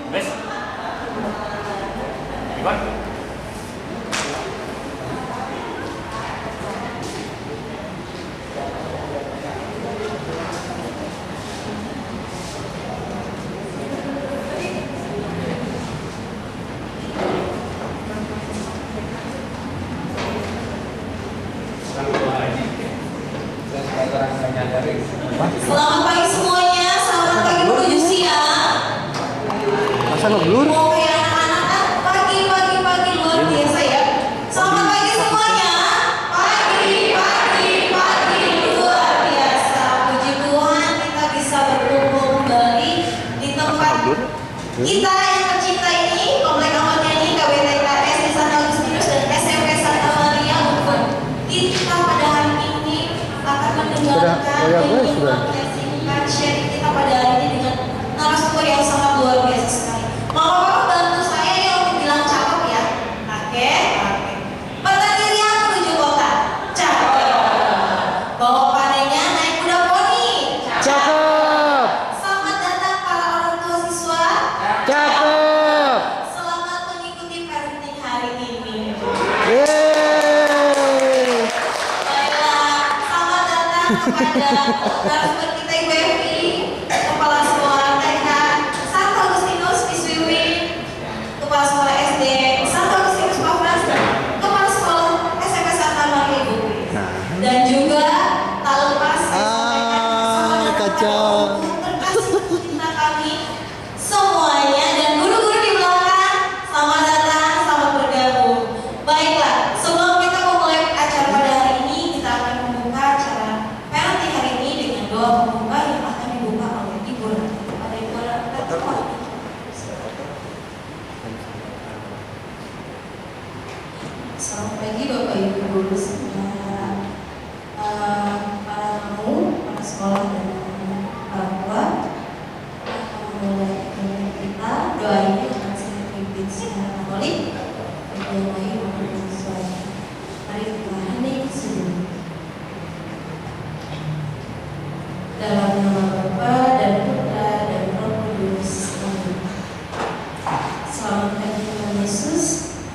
Wes. Iwan. Selamat pagi semuanya, selamat pagi Bu Yusia. Masa ngeblur? Mau kayak anak-anak pagi luar biasa ya. Selamat pagi semuanya. Pagi luar biasa. Puji Tuhan kita bisa berkumpul kembali di tempat kita yang tercinta ini, Komplek Ahmad Yani, KWTKS di San Agustinus dan SMP Santa Maria Unpad. Kita pada hari ini akan mendengarkan singkat sharing kita pada hari ini dengan narasumber yang sangat luar biasa sekali. Mama bantu saya ya untuk bilang cakep ya. Oke. Pertanyaan menuju kota. Cakep. Bawa panennya naik kuda poni. Cakep. Selamat datang para orang tua siswa. Cakep. Selamat mengikuti parenting hari ini. Yeay. Baiklah, selamat datang kepada narasumber kita Ibu Evi, Kepala Sekolah TK Santo Agustinus Miswiwi, Kepala Sekolah SD Santo Agustinus Pafras, Kepala Sekolah SMP Santa Maria Ibu, dan juga tak lepas kacau. terkasih cinta kami semuanya dan guru-guru di belakang. Selamat datang, selamat bergabung. Baiklah, sebelum kita memulai acara pada hari ini, kita akan membuka acara parenting hari ini dengan doa pembuka yang akan dibuka oleh Ibu Rati. Pada Ibu Rati. Selamat pagi Bapak Ibu guru semua, para tamu, para sekolah dan orang tua. Mulai kita doa ini akan saya pimpin secara Katolik. Dimulai dengan suara. Mari kita hening sejenak. Dalam nama Bapa dan Putra dan Roh Kudus. Amin. Selamat pagi Tuhan Yesus.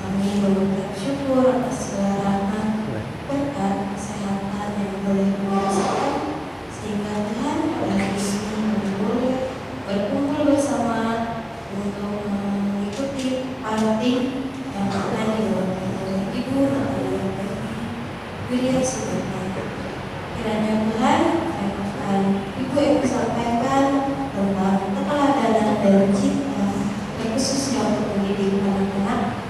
Kami mengucap syukur atas segala rahmat, berkat, kesehatan yang boleh kami rasakan, sehingga Tuhan pada hari ini kami boleh berkumpul bersama untuk mengikuti parenting yang akan dilakukan oleh Ibu Natalia Widya Subaka. Kiranya Tuhan yang akan Ibu sampaikan tentang keteladanan dan cinta, khususnya untuk mendidik anak-anak,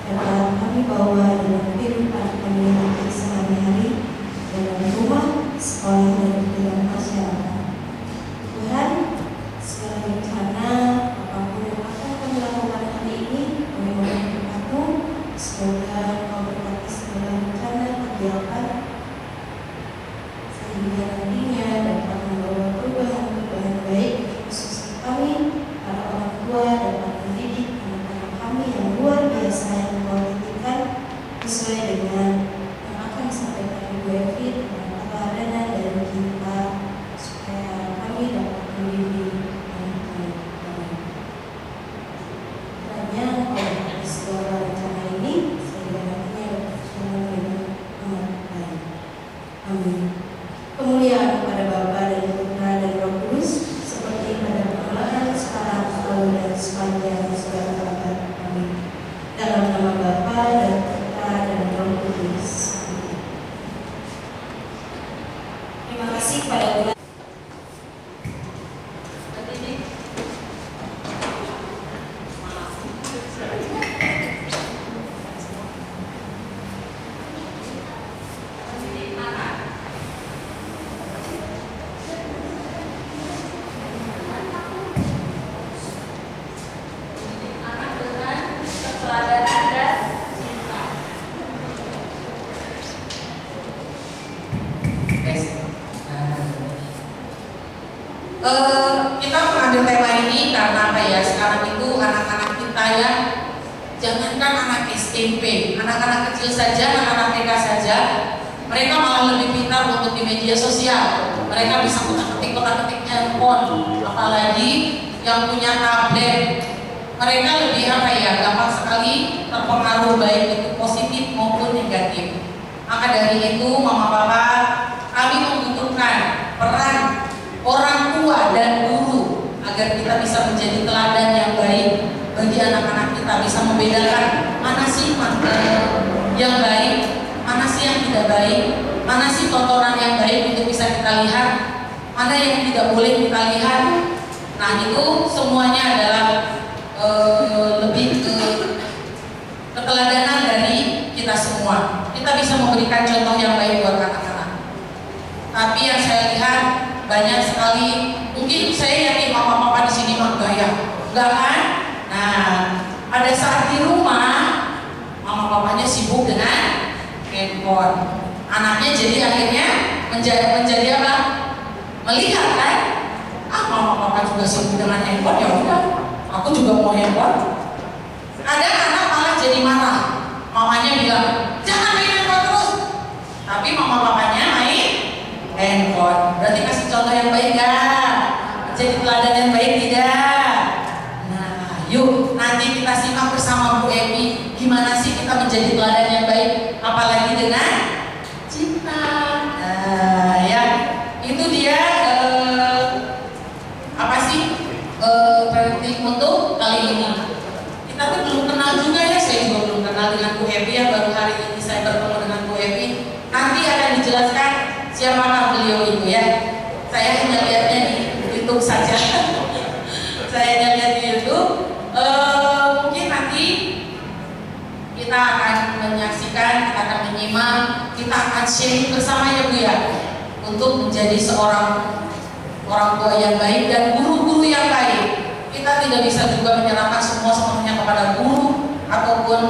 dapat kami bawa dalam kehidupan kami nanti sehari-hari dalam rumah, sekolah, dan dalam masyarakat. Tuhan, segala rencana apapun yang akan kami lakukan hari ini, kami mohon berkat-Mu. Semoga Kau berkati segala rencana kegiatan sehingga nantinya dapat membawa perubahan-perubahan baik, khususnya kami, para orang tua, dapat mendidik anak-anak kami yang luar biasa yang Kau titipkan sesuai dengan yang akan disampaikan Ibu Evi dengan keteladanan dan cinta, supaya kami dapat mendidik anak-anak kami. Kiranya Kau berkati segala rencana ini sehingga nantinya dapat berjalan dengan amat baik. Amin. Kemuliaan kepada Bapa dan Putra dan Roh Kudus, seperti pada permulaan, sekarang, selalu, dan sepanjang segala abad. Amin. Dalam nama Bapa dan Putra dan Roh Kudus. Amin. Terima kasih kepada Bu. Kita mengambil tema ini karena apa ya? Sekarang itu anak-anak kita ya, jangankan anak SMP, anak-anak kecil saja, anak-anak TK saja, mereka malah lebih pintar untuk di media sosial. Mereka bisa ketik handphone, apalagi yang punya tablet. mereka lebih gampang sekali terpengaruh baik itu positif maupun negatif. Maka dari itu Mama Papa, kami membutuhkan peran orang tua dan guru agar kita bisa menjadi teladan yang baik bagi anak-anak kita, bisa membedakan mana sih yang baik, mana sih yang tidak baik, mana sih tontonan yang baik untuk bisa kita lihat, mana yang tidak boleh kita lihat. Nah itu semuanya adalah lebih ke keteladanan dari kita semua. Kita bisa memberikan contoh yang baik buat anak-anak. Tapi yang saya lihat banyak sekali, mungkin saya yakin Mama Papa di sini mah enggak kan? Nah, pada saat di rumah Mama Papanya sibuk dengan handphone. Anaknya jadi akhirnya menjadi apa? Melihat kan? Mama Papa juga sibuk dengan handphone, ya udah. Aku juga mau handphone. Ada anak malah jadi marah. Mamanya bilang, jangan main handphone terus. Tapi Mama Papanya main handphone. Berarti kasih contoh yang baik gak? Jadi teladan yang baik tidak? Nah, yuk nanti kita simak bersama Bu Evi. Gimana sih kita menjadi teladan yang baik? Apalagi dengan cinta. Nah, ya itu dia parenting untuk kali ini. Kita tuh belum kenal juga ya, saya juga belum kenal dengan Bu Evi ya, baru hari ini saya bertemu dengan Bu Evi. Nanti akan dijelaskan siapakah beliau itu ya. Saya hanya lihatnya di YouTube saja. Saya hanya lihat di YouTube. Mungkin nanti kita akan menyaksikan, kita akan menyimak, kita akan sharing bersama ya Bu ya, untuk menjadi seorang orang tua yang baik dan guru-guru yang baik. Kita tidak bisa juga menyerahkan semua sepenuhnya kepada guru ataupun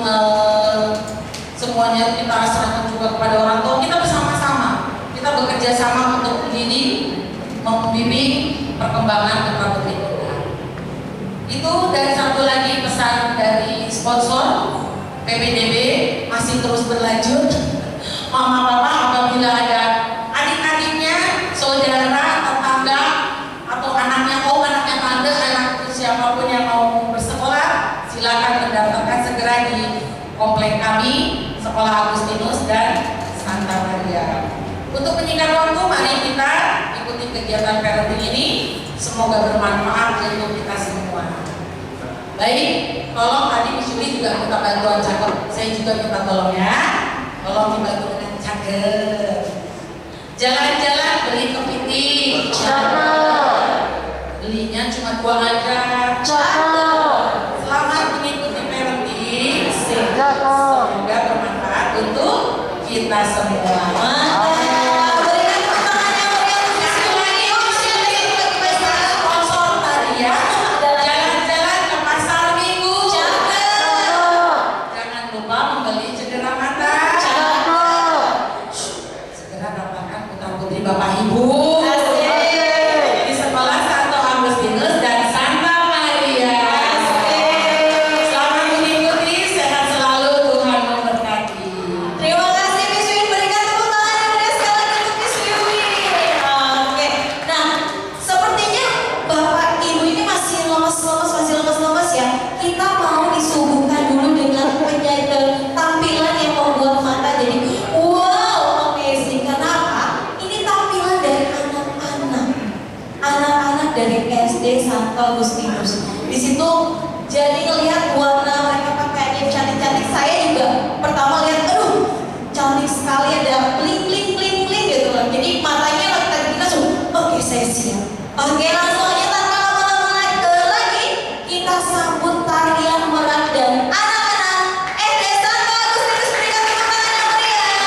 semuanya kita serahkan juga kepada orang tua. Kita bersama-sama, kita bekerja sama untuk mendidik, membimbing perkembangan putra putri kita. Itu, dan satu lagi pesan dari sponsor PPDB masih terus berlanjut. Mama Papa apabila ada adik-adiknya, saudara, tetangga, atau anaknya tante, anak siapapun yang mau bersekolah, silakan mendaftarkan segera di komplek kami, Sekolah Agustinus dan Santa Maria. Untuk menyingkat waktu, mari kita ikuti kegiatan parenting ini. Semoga bermanfaat untuk kita semua. Baik, tolong tadi Miss Yuli juga minta bantuan cakep. Saya juga minta tolong ya. Tolong dibantu dengan cakep. Jalan-jalan beli kepiting. Belinya cuma 2 aja. Selamat mengikuti parenting. Semoga bermanfaat untuk kita semua. Bapak Ibu di Sekolah Santo Agustinus dan Santa Maria. Selamat mengikuti, sehat selalu, Tuhan memberkati. Terima kasih Miss Yuli, berikan tepuk tangan yang meriah sekali untuk Miss Yuli. Oke, nah sepertinya Bapak Ibu ini masih lemes ya. Kita mau disuguhkan dulu dengan penyajian tampilan yang membuat mata jadi wow, amazing. Kenapa? Anak-anak dari SD Santo Agustinus. Di situ jadi ngelihat warna mereka pakaiannya cantik-cantik. Saya juga pertama lihat, aduh cantik sekali, ada bling bling bling bling gitu loh. Jadi matanya lagi langsung, oke saya siap. Oke, langsung aja tanpa lama-lama lagi kita sambut tarian merak dan anak-anak SD Santo Agustinus. Berikan tepuk tangan yang meriah.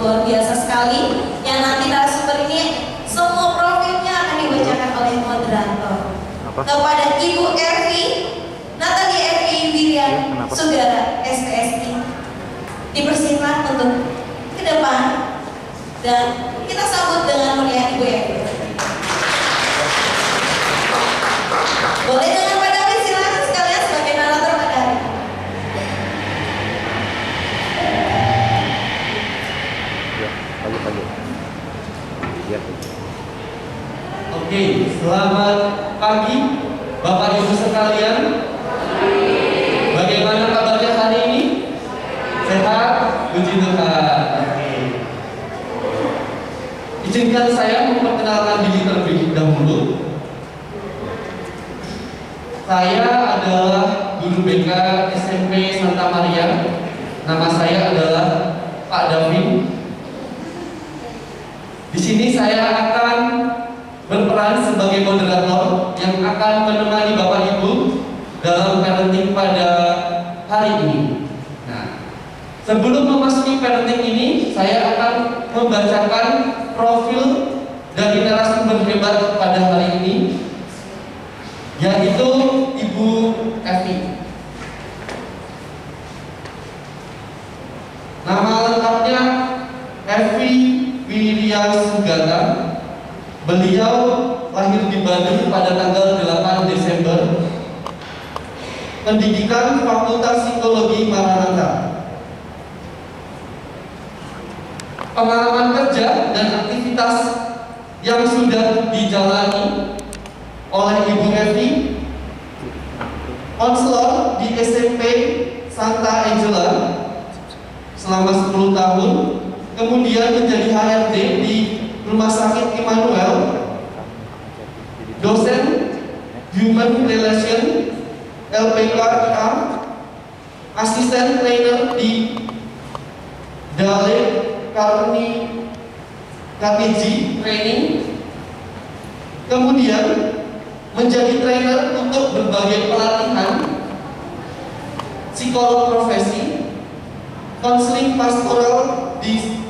luar biasa sekali yang nanti narasumber ini semua profilnya akan dibacakan oleh moderator. Kepada Ibu Ervi Natali Ervi Wirian Sugara SPSI dipersilakan untuk ke depan dan kita sambut dengan mulia Ibu Ervi. Boleh dengan Pak David, silakan sekalian sebagai narator pada hari ini. Oke, selamat pagi Bapak Ibu sekalian. Bagaimana kabarnya hari ini? Sehat? Puji Tuhan. Oke. Izinkan saya memperkenalkan diri terlebih dahulu. Saya adalah guru BK SMP Santa Maria. Nama saya adalah Pak David. Di sini saya akan berperan sebagai moderator yang akan menemani Bapak Ibu dalam parenting pada hari ini. Nah, sebelum memasuki parenting ini, saya akan membacakan profil dari narasumber hebat pada hari ini, yaitu Ibu Evi. Nama lengkapnya Evi Wirian Sugata. Beliau lahir di Bandung pada tanggal 8 Desember. Pendidikan Fakultas Psikologi Maranatha. Pengalaman kerja dan aktivitas yang sudah dijalani oleh Ibu Evi: konselor di SMP Santa Angela selama 10 tahun, kemudian menjadi HRD di Rumah Sakit Immanuel, dosen Human Relation LPKIA, asisten trainer di Dale Carnegie KTG Training, kemudian menjadi trainer untuk berbagai pelatihan psikolog profesi, konseling pastoral di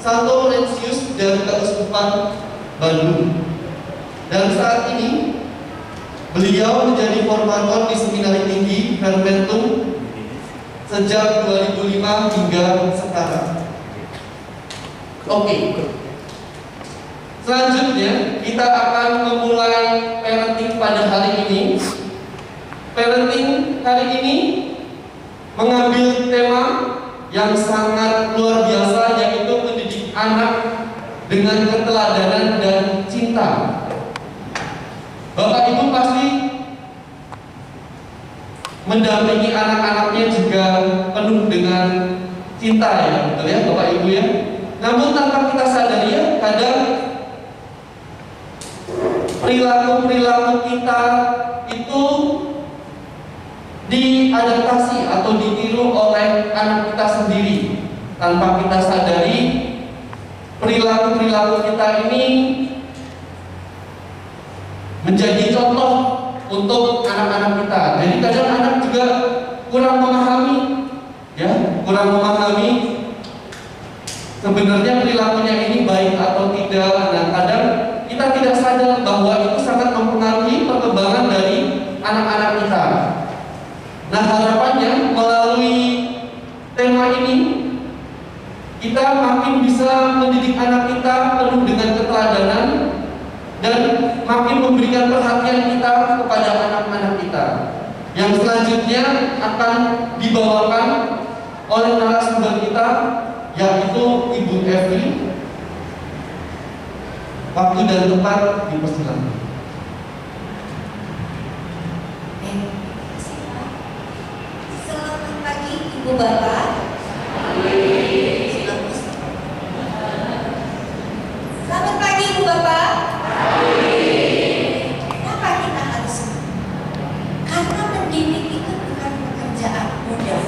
Santo Laurentius dari Keuskupan Bandung. Dan saat ini beliau menjadi formator di Seminari Tinggi Vermentum sejak 2005 hingga sekarang. Oke. Selanjutnya kita akan memulai parenting pada hari ini. Parenting hari ini mengambil tema yang sangat luar biasa, yaitu mendidik anak dengan keteladanan dan cinta. Bapak Ibu pasti mendampingi anak-anaknya juga penuh dengan cinta, ya, betul ya Bapak Ibu ya. Namun tanpa kita sadari ya, kadang perilaku kita itu diadaptasi atau ditiru oleh anak kita sendiri. Tanpa kita sadari, perilaku kita ini menjadi contoh untuk anak-anak kita. Jadi kadang anak juga kurang memahami, ya, sebenarnya perilakunya ini baik atau tidak. Nah, kadang kita tidak sadar bahwa itu sangat mempengaruhi perkembangan dari anak-anak kita. Nah, harapannya melalui tema ini kita makin bisa mendidik anak kita penuh dengan keteladanan dan makin memberikan perhatian kita kepada anak-anak kita. Yang selanjutnya akan dibawakan oleh narasumber kita, yaitu Ibu Evi. Waktu dan tempat dipersilakan. Selamat pagi Ibu Bapak. Selamat pagi Ibu Bapak. Kenapa kita harus? Karena mendidik itu bukan pekerjaan mudah.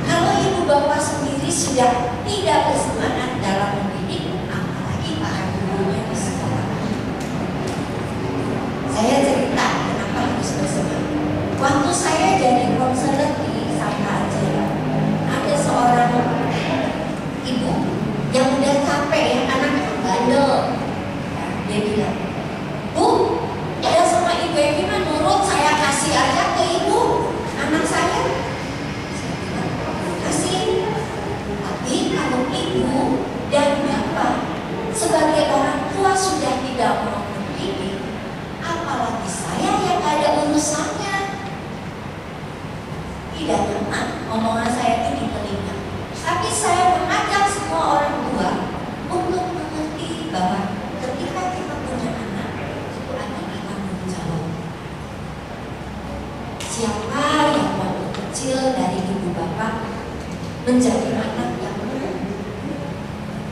Kalau Ibu Bapak sendiri sudah tidak bersemangat dalam mendidik, apalagi para gurunya di sekolah. Saya cerita kenapa harus bersemangat. Waktu saya jadi konselor di Santa Angela,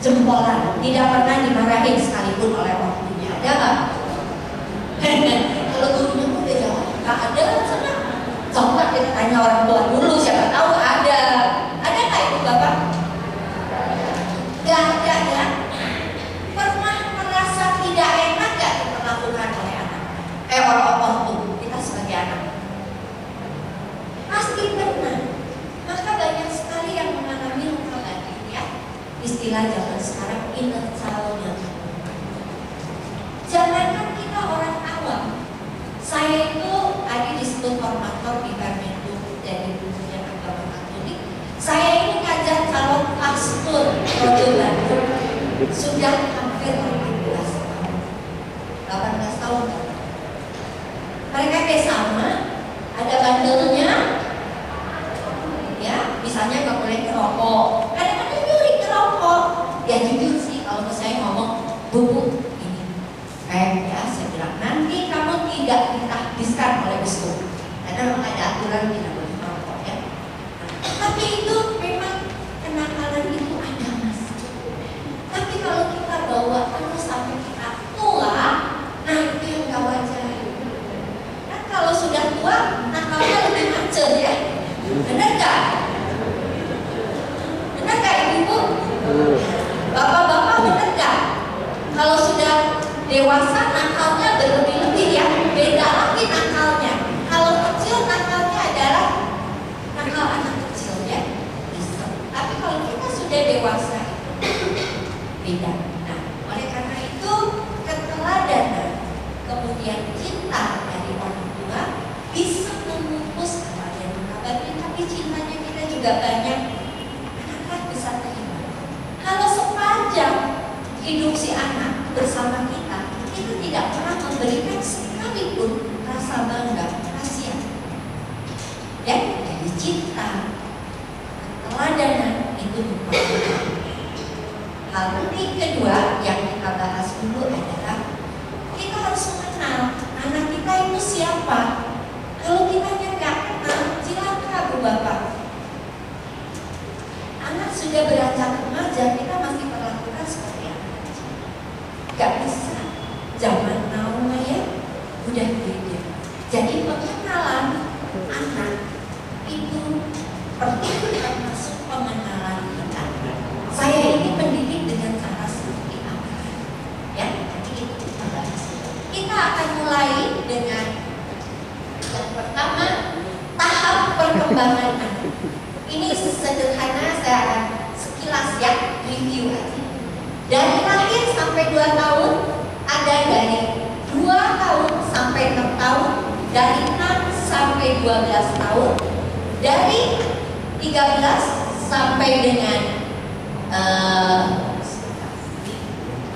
jempolan, tidak pernah dimarahin sekalipun oleh orangtuanya. Ada nggak? Kalau gurunya tuh beda, nggak ada sana. Coba kita tanya orang tua dulu, siapa tahu ada. Ada nggak itu Bapak? Nggak ada ya. Pernah merasa tidak enak nggak diperlakukan oleh anak? Orang tuh kita sebagai anak. Pasti pernah. Maka banyak sekali yang mengalami hal tadi ya. Istilah zaman sekarang inner child-nya. Jangankan kita orang awam. Saya itu tadi disebut formator di Permendu dari dunia agama Katolik. Saya ini ngajar calon pastor Rojo Bandung sudah hampir 18 tahun. 18 tahun. Mereka kayak sama, ada bandelnya. Ya, misalnya nggak boleh ngerokok. Kadang-kadang nyuri ngerokok. Ya jujur sih kalau saya ngomong, Bu, ya saya bilang nanti kamu tidak ditahbiskan oleh biskup karena memang ada aturan tidak boleh merokok ya. Tapi itu memang kenakalan itu ada mas. Tapi kalau kita bawa terus sampai kita tua, nah itu yang gak wajar. Kan kalau sudah tua, nakalnya lebih macet ya. Benar gak? Benar gak ibu? Bapak-bapak benar gak? Kalau sudah dewasa nakalnya berlebih-lebih ya, beda lagi nakalnya. Kalau kecil nakalnya adalah nakal anak kecil ya, bisa. Tapi kalau kita sudah dewasa itu beda. Nah, oleh karena itu keteladanan kemudian cinta dari orang tua bisa memutus apa yang mengabaikan, tapi cintanya kita juga banyak. Anak-anak bisa terima. Kalau sepanjang hidup si anak bersama kita tidak pernah memberikan sekalipun rasa bangga, kasihan. Ya, jadi cinta, keteladanan itu merupakan hal penting kedua yang kita bahas dulu adalah kita harus mengenal anak kita itu siapa. Kalau kita nggak kenal, cilaka Bu Bapak. Anak sudah beranjak remaja, kita masih perlakukan seperti anak kecil. Gak bisa. Zaman now ya udah beda. Jadi pengenalan anak itu penting termasuk pengenalan kita. Saya ini pendidik dengan cara seperti apa? Ya, nanti itu kita bahas. Kita akan mulai dengan yang pertama tahap perkembangan anak. Ini sederhana, saya akan sekilas ya review aja. Dari lahir sampai 2 tahun. Ada dari 2 tahun sampai 6 tahun, dari 6 sampai 12 tahun, dari 13 sampai dengan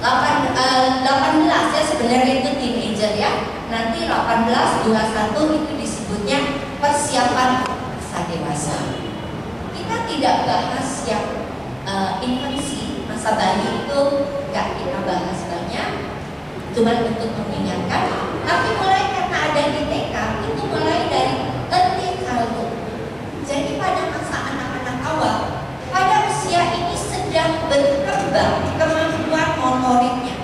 18 ya, sebenarnya itu teenager ya. Nanti 18, 21 itu disebutnya persiapan masa dewasa. Kita tidak bahas yang infansi, masa bayi itu nggak kita bahas banyak. Cuma untuk mengingatkan, tapi mulai karena ada di TK itu mulai dari early childhood. Jadi pada masa anak-anak awal, pada usia ini sedang berkembang kemampuan motoriknya.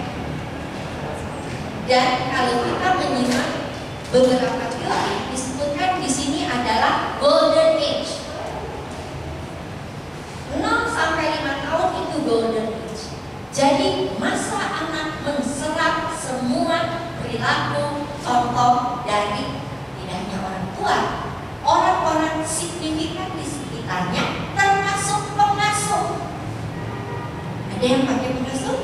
Dan kalau kita menyimak beberapa teori, disebutkan di sini adalah golden age. 0 sampai 5 tahun itu golden age. Jadi masa anak menserap semua perilaku, contoh dari tidak hanya orang tua, orang-orang signifikan di sekitarnya, termasuk pengasuh. Ada yang pakai pengasuh?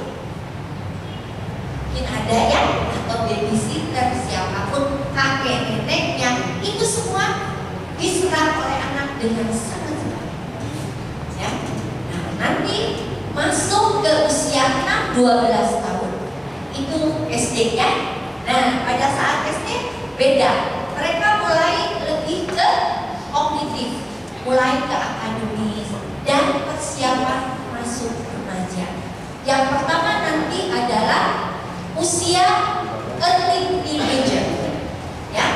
Mungkin ada ya, atau babysitter, siapapun, kakek neneknya, itu semua diserap oleh anak dengan sangat baik. Ya, nah nanti masuk ke usia 12 tahun itu SD ya. Nah pada saat SD beda, mereka mulai lebih ke kognitif, mulai ke akademis dan persiapan masuk remaja. Yang pertama nanti adalah usia early teenager ya,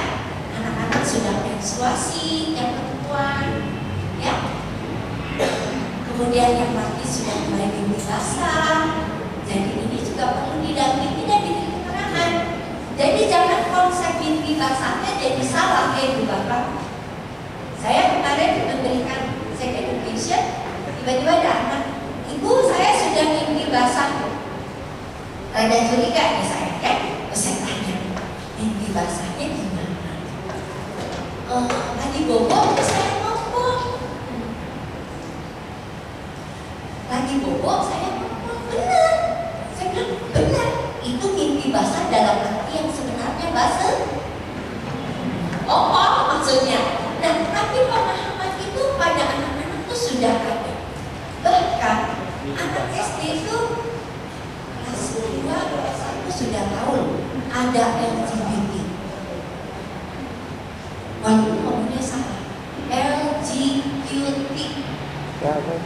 anak-anak sudah menstruasi yang perempuan ya. Kemudian yang mati sudah mulai mimpi basah, jadi salah ibu bapak? Saya kemarin memberikan sex education, tiba-tiba ada anak, ibu saya sudah mimpi basah. Rada curiga ya saya kan, saya tanya, mimpi basahnya gimana? Tadi bobo saya ngomong. Lagi bobo saya ngomong, benar. Saya bilang benar, itu mimpi basah dalam arti yang sebenarnya basah. Oh, maksudnya. Nah, tapi pemahaman itu pada anak-anak itu sudah ada. Bahkan anak SD itu kelas 2, kelas 1 sudah tahu ada LGBT. Walaupun ngomongnya salah, LGQT,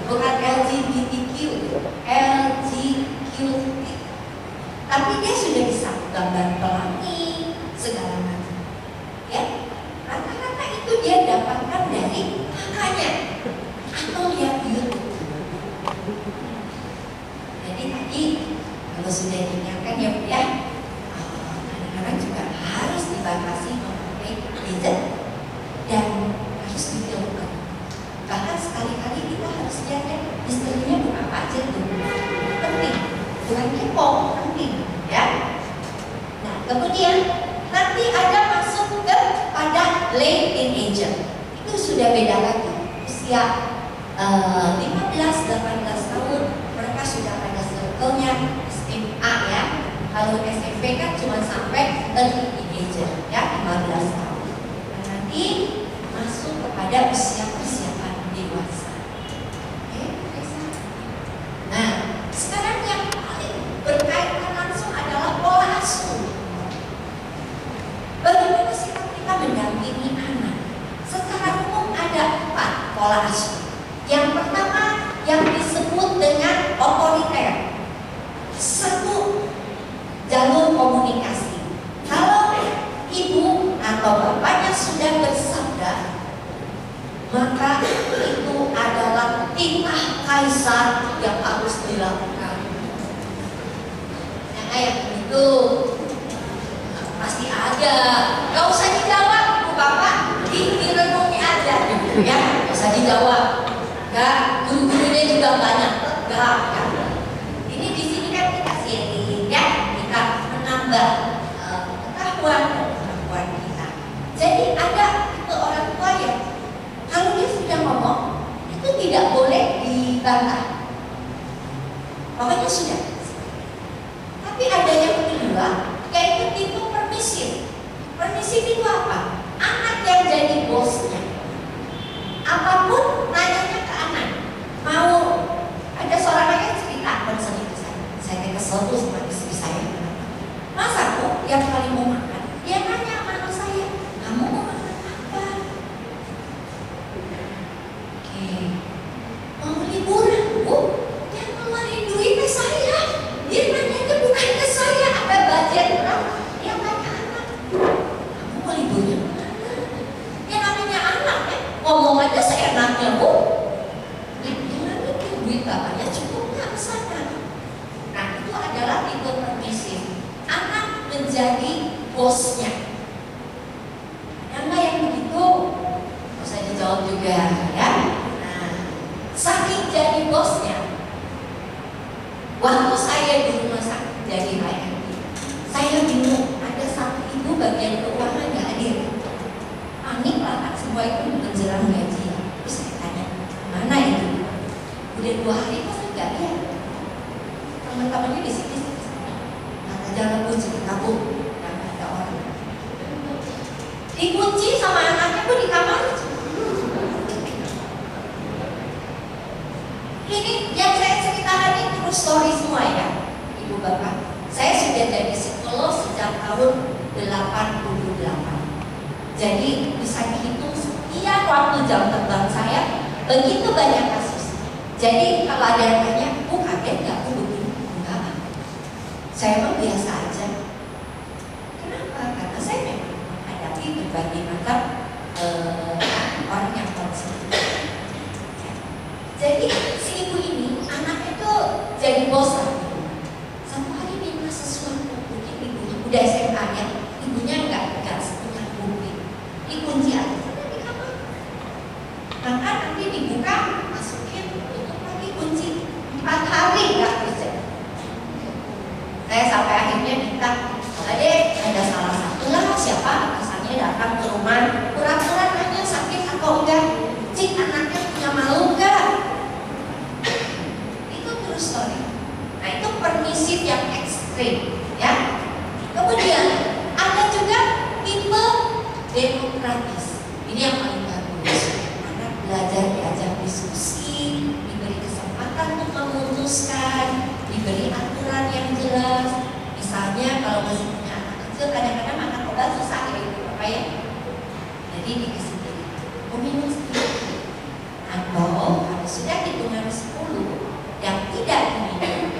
bukan LGBTQ, LGQT. Tapi dia sudah bisa gambar pelangi, segala macam. Ya, rata-rata itu dia dapatkan dari kakaknya atau lihat YouTube. Jadi tadi kalau sudah diingatkan ya Bu ya, anak-anak juga harus dibatasi memakai gadget dan harus difilter. Bahkan sekali-kali kita harus lihat ya, istrinya bukan apa aja tuh, penting, bukan kepo, penting ya. Nah kemudian nanti ada masuk ke pada late teenager, itu sudah beda lagi, usia 15-18 tahun mereka sudah pada circle-nya SMA ya. Kalau SMP kan cuma sampai early teenager ya, 15 tahun. Nah, nanti masuk kepada usia persiapan dewasa. Oke, Reza. Nah, sekarang yang paling berkaitan langsung adalah pola asuh. Bagaimana sikap kita mendampingi anak? Secara umum ada 4 pola asuh. Yang pertama yang disebut dengan otoriter. 1, jalur komunikasi. Kalau ibu atau bapaknya sudah bersabda, maka itu adalah titah kaisar yang harus dilakukan. Yang kayak begitu pasti ada. Gak usah dijawab, Bu Bapak, direnungi aja, ya. Gak usah dijawab. Gak, guru-gurunya juga banyak. Gak. Ini di sini kan kita sharing, ya. Kita menambah pengetahuan dan kemampuan kita. Jadi ada itu orang tua yang kalau dia sudah ngomong itu tidak boleh dibantah. Pokoknya sudah. Tapi ada yang kedua, yaitu tipe permisif. Permisif itu apa? Anak yang jadi bosnya. Apapun nanyanya ke anak. Mau ada seorang yang cerita sering ke saya kesel tuh sama istri saya. Masa Bu yang kali mau makan, dia nanya sama anak saya, kamu mau makan apa? Oke, mau liburan Bu? Yang ngeluarin duitnya saya. Dia nanyanya bukan ke saya, ada budget berapa? Dia tanya anak, kamu mau liburan mana? Yang namanya anak ya, ngomong aja seenaknya Bu. Jangan mikir duit bapaknya cukup nggak ke sana. Nah itu adalah tipe permisif. Anak menjadi bosnya. Ada nggak yang begitu? Nggak usah dijawab juga ya. Nah, saking jadi bosnya, waktu saya di rumah sakit jadi HRD, saya bingung. Ada satu ibu bagian keuangan nggak hadir. Panik lah kan, semua itu menjelang gaji. Terus saya tanya, mana itu? Udah 2 hari kok nggak lihat. Teman-temannya di sini. Kata jangan kunci kabur, nggak ada orang. Dikunci sama anaknya pun di kamar. Ini yang saya ceritakan ini true story semua ya, Ibu Bapak. Saya sudah jadi psikolog sejak tahun 88. Jadi bisa dihitung sekian waktu jam terbang saya, begitu banyak kasus. Jadi kalau ada yang tanya, Bu kaget nggak Bu begini? Enggak. Saya memang biasa aja. Kenapa? Karena saya memang menghadapi berbagai macam orang yang toksik. Jadi si ibu ini anaknya tuh jadi bos lagi. Satu hari minta sesuatu, mungkin ibunya udah SMA ya, ibunya nggak punya bukti. true story. Nah itu permisif yang ekstrim, ya. Kemudian ada juga tipe demokratis. Ini yang paling bagus. Anak belajar diajak diskusi, diberi kesempatan untuk memutuskan, diberi aturan yang jelas. Misalnya kalau masih punya anak kecil, kadang-kadang makan obat susah ya itu apa ya. Jadi dikasih sendiri, minum sendiri. Atau kalau sudah hitungan 10 yang tidak diminum,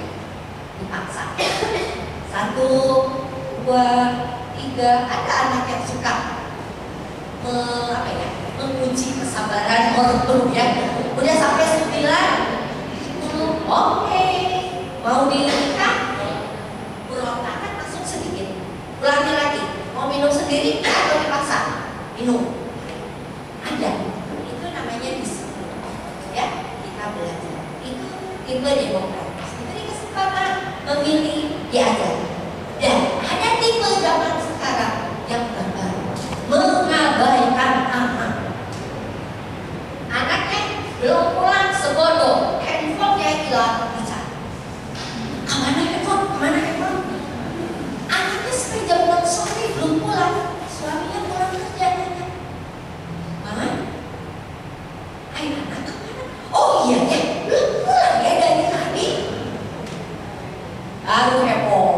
dipaksa. 1, 2, 3. Ada anak yang suka menguji kesabaran ortu ya. Udah sampai 9, 10, oke. Mau dinikah, berontak kan masuk sedikit. Ulangi lagi, mau minum sendiri atau dipaksa? Minum. Ada. Itu namanya disiplin. Ya, kita belajar. Itu tipe demokratis. Diberi kesempatan memilih, diajar. Dan ada tipe zaman sekarang yang baru, mengabaikan anak. Anaknya belum pulang sebodoh, handphone-nya hilang, dicari. Kemana handphone? Kemana handphone? Anaknya sampai jam 6 sore belum pulang, suaminya pulang kerja aja. Mama, ayo anak kemana? Oh iya ya, belum pulang ya dari tadi. Baru heboh.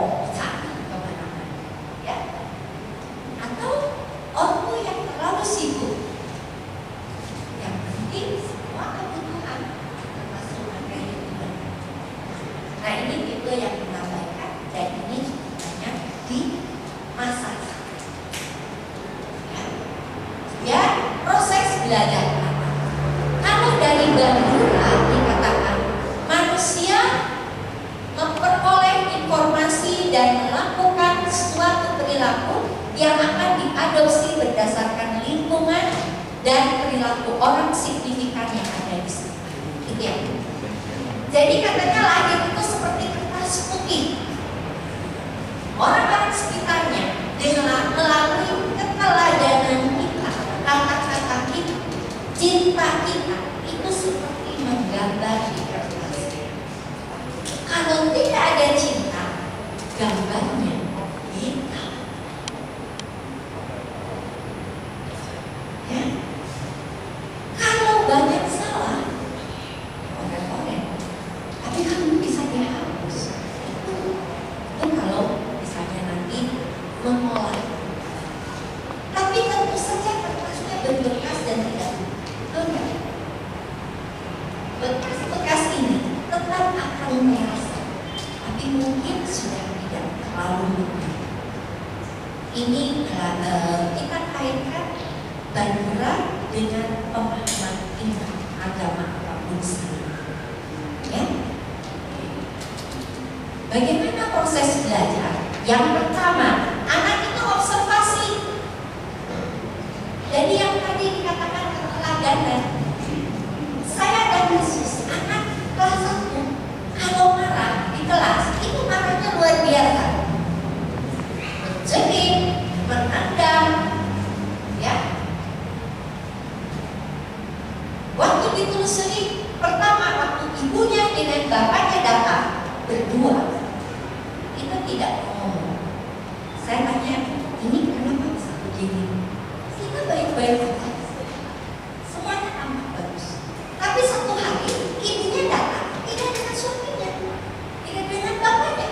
Bagaimana proses belajar? Yang pertama, anak itu observasi. Jadi yang tadi dikatakan keteladanan. Saya dan Yesus, anak kelas 1, kalau marah di kelas, itu marahnya luar biasa. Menjerit, menendang, ya. Waktu ditelusuri, pertama waktu ibunya dengan bapaknya datang berdua, itu tidak ngomong. Saya tanya, ini kenapa bisa begini? Kita baik-baik saja, semuanya tampak bagus. Tapi satu hari ibunya datang, tidak dengan suaminya, tidak dengan bapaknya.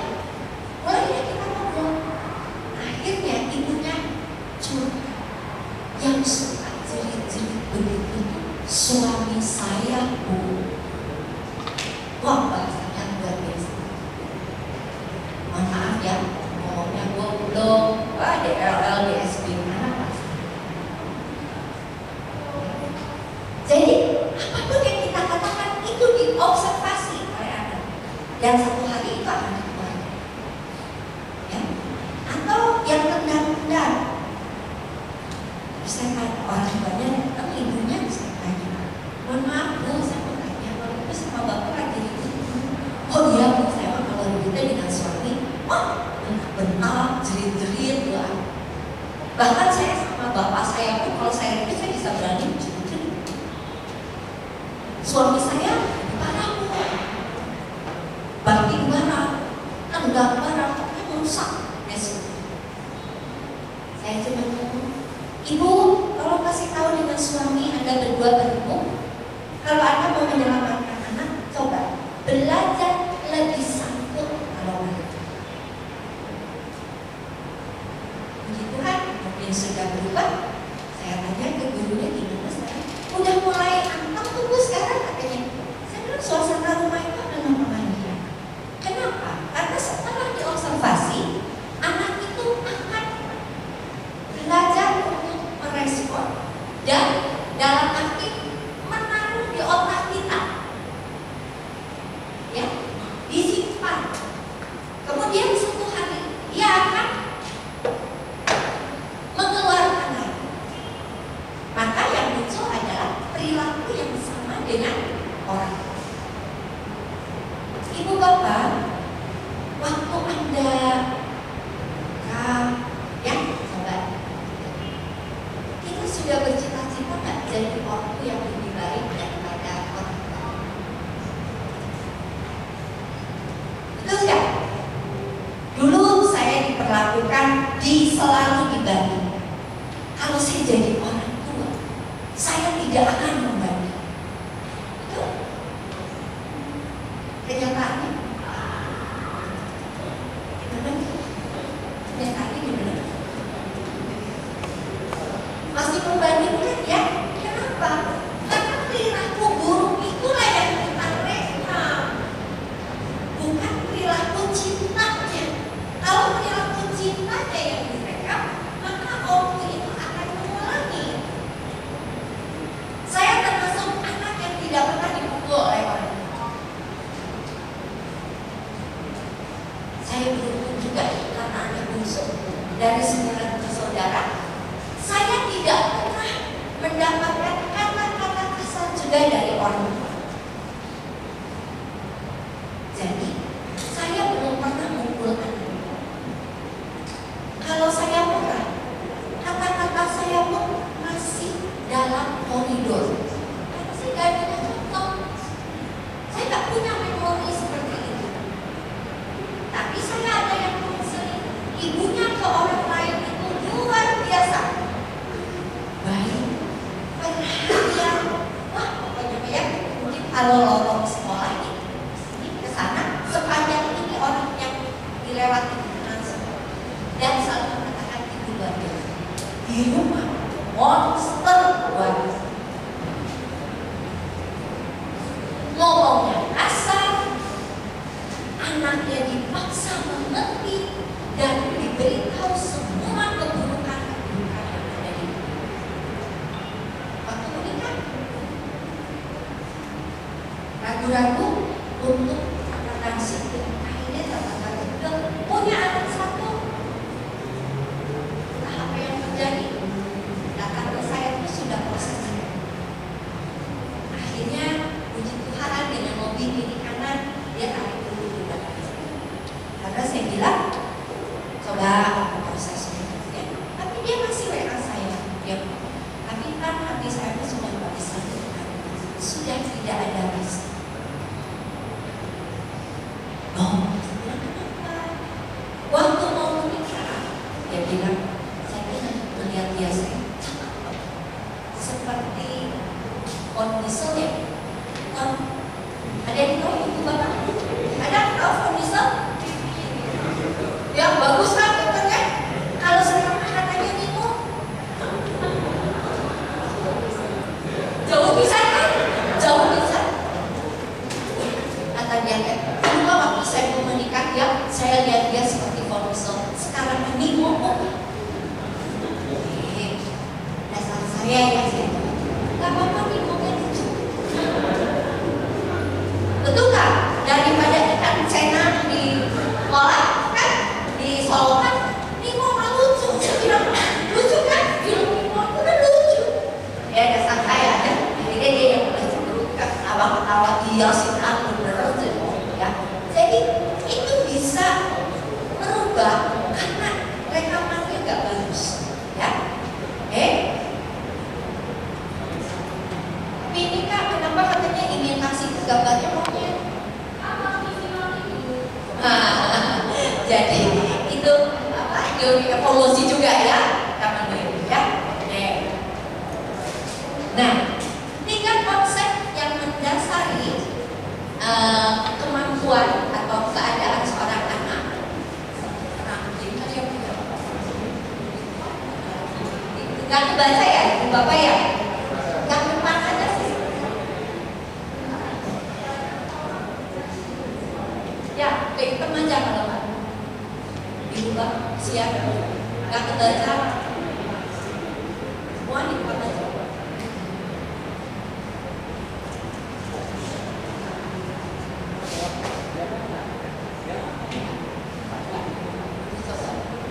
Mulainya kita ngobrol. Akhirnya ibunya curhat, yang suka jerit-jerit begitu suami saya, Bu. Wah, bahasanya luar biasa. Mohon maaf ya, ngomongnya gue belum DLL, DSP, mana pas. Jadi apapun yang kita katakan itu diobservasi oleh anak. Dan satu hari itu akan keluar. Ya? Atau yang tendang-tendang. Saya tanya orang tuanya, tapi ibunya saya tanya, mohon maaf Bu, saya mau tanya, kalau itu sama bapak lagi itu. Oh iya Bu, saya mau kalau begitu dengan suami, bentak, jerit-jerit, doa. Bahkan saya sama bapak saya pun kalau saya itu saya bisa berani jerit-jerit. Suami saya parah Bu. gambar rapotnya merusak besok. Saya cuma ngomong, Ibu, tolong kasih tahu dengan suami Anda berdua bertemu, kalau Anda mau menyelamatkan anak, coba belajar lebih santun kalau boleh. Puji Tuhan, mungkin sudah berubah. Saya tanya ke gurunya gimana sekarang? Udah mulai anteng tuh Bu sekarang katanya. Saya bilang suasana rumah itu adalah pengajian. Kenapa? Karena setelah diobservasi, anak itu akan belajar untuk merespon dan dalam arti menaruh di otak kita, ya, disimpan. Kemudian suatu hari dia akan mengeluarkan lagi. Maka yang muncul adalah perilaku yang sama dengan orang. Ibu bapak, waktu Anda ya coba, kita sudah bercita-cita nggak jadi orang yang lebih baik daripada orang tua? Betul nggak? Dulu saya diperlakukan selalu dibanding. Kalau saya jadi orang tua, saya tidak akan membanding. Betul? Kenyataannya gimana? Kenyataannya gimana? Masih membandingkan ya? Kenapa? Karena perilaku buruk itulah yang kita rekam, bukan perilaku cintanya. Kalau perilaku cintanya yang direkam, maka orang itu akan mengulangi. Saya termasuk anak yang tidak pernah dipukul oleh orang tua. Saya beruntung juga karena anak bungsu dari 9 bersaudara. Saya tidak pernah mendapatkan kata-kata kasar juga dari orang tua. Jadi saya belum pernah mukul anak. Kalau saya marah, kata-kata saya pun masih dalam koridor. Karena saya gak punya contoh. Saya gak punya memori seperti itu. Tapi saya ada yang konseling. Ibunya ke orang lain itu luar biasa. Baik, perhatian. Wah, pokoknya ya, mungkin kalau lorong sekolah ini ke sana, sepanjang ini orang yang dilewati dengan semua. Dan selalu mengatakan itu luar biasa. Di rumah, monster luar biasa. Ngomongnya kasar, anaknya dipaksa mengerti dan diberitahu semua keburukan yang ada di rumah. Waktu menikah, ragu-ragu untuk akuntansi, akhirnya ternyata betul punya anak satu. Entah apa yang terjadi, datang ke saya itu sudah proses. Akhirnya puji Tuhan dengan mobil kiri kanan dia tarik dulu di belakang saya. Karena saya bilang coba aku prosesnya, ya. Tapi dia masih WA saya, dia tapi kan hati saya itu sudah tidak bisa, sudah tidak ada rasa. Oh, saya bilang kenapa? Waktu mau menikah, dia bilang saya ingin melihat dia seperti kondisi ya. Ada yang tahu ibu bapak? Ada tahu kondisi? Ya bagus kan, betul kan? Kalau sekarang katanya Nino jauh bisa kan? Jauh bisa. Kata dia kan, dulu waktu saya mau menikah ya, saya lihat dia seperti kondisi. Sekarang ini ngomong. Dasar saya ya sih. Gak apa-apa nih ngomongnya lucu. Betul kan? Daripada ikan cena di kolam kan, di solokan, ini mau lucu. Saya bilang lucu kan? Film Nemo itu kan lucu. Ya dasar saya ya. Akhirnya dia yang mulai cemburu kan, ketawa-ketawa dia sih aku bener ya. Jadi itu bisa merubah karena rekamannya gak bagus ya. Tapi ini kan kenapa katanya ingin kasih gambarnya maunya Jadi itu apa? Teori evolusi juga ya, teman-teman ya. Oke. Nah, tiga konsep yang mendasari kemampuan atau keadaan seorang anak. Gak kebaca ya, Ibu Bapak ya? Yang depan aja sih. Ya, hitam aja kalau Pak. Ibu Bapak siap? Gak kebaca? Semua di depan aja.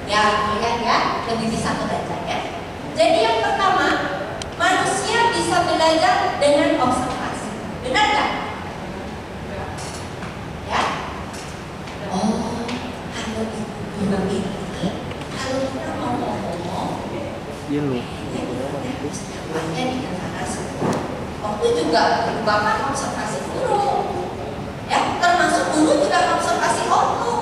Ya, lihat ya, lebih bisa kebaca ya. Jadi yang pertama, manusia bisa belajar dengan observasi. Benar nggak? Ya. Oh, kalau itu bilang ini, kalau kita mau ngomong, Iya lu. banyak di antara semua. Waktu juga Bapak observasi guru, ya termasuk guru juga observasi ortu.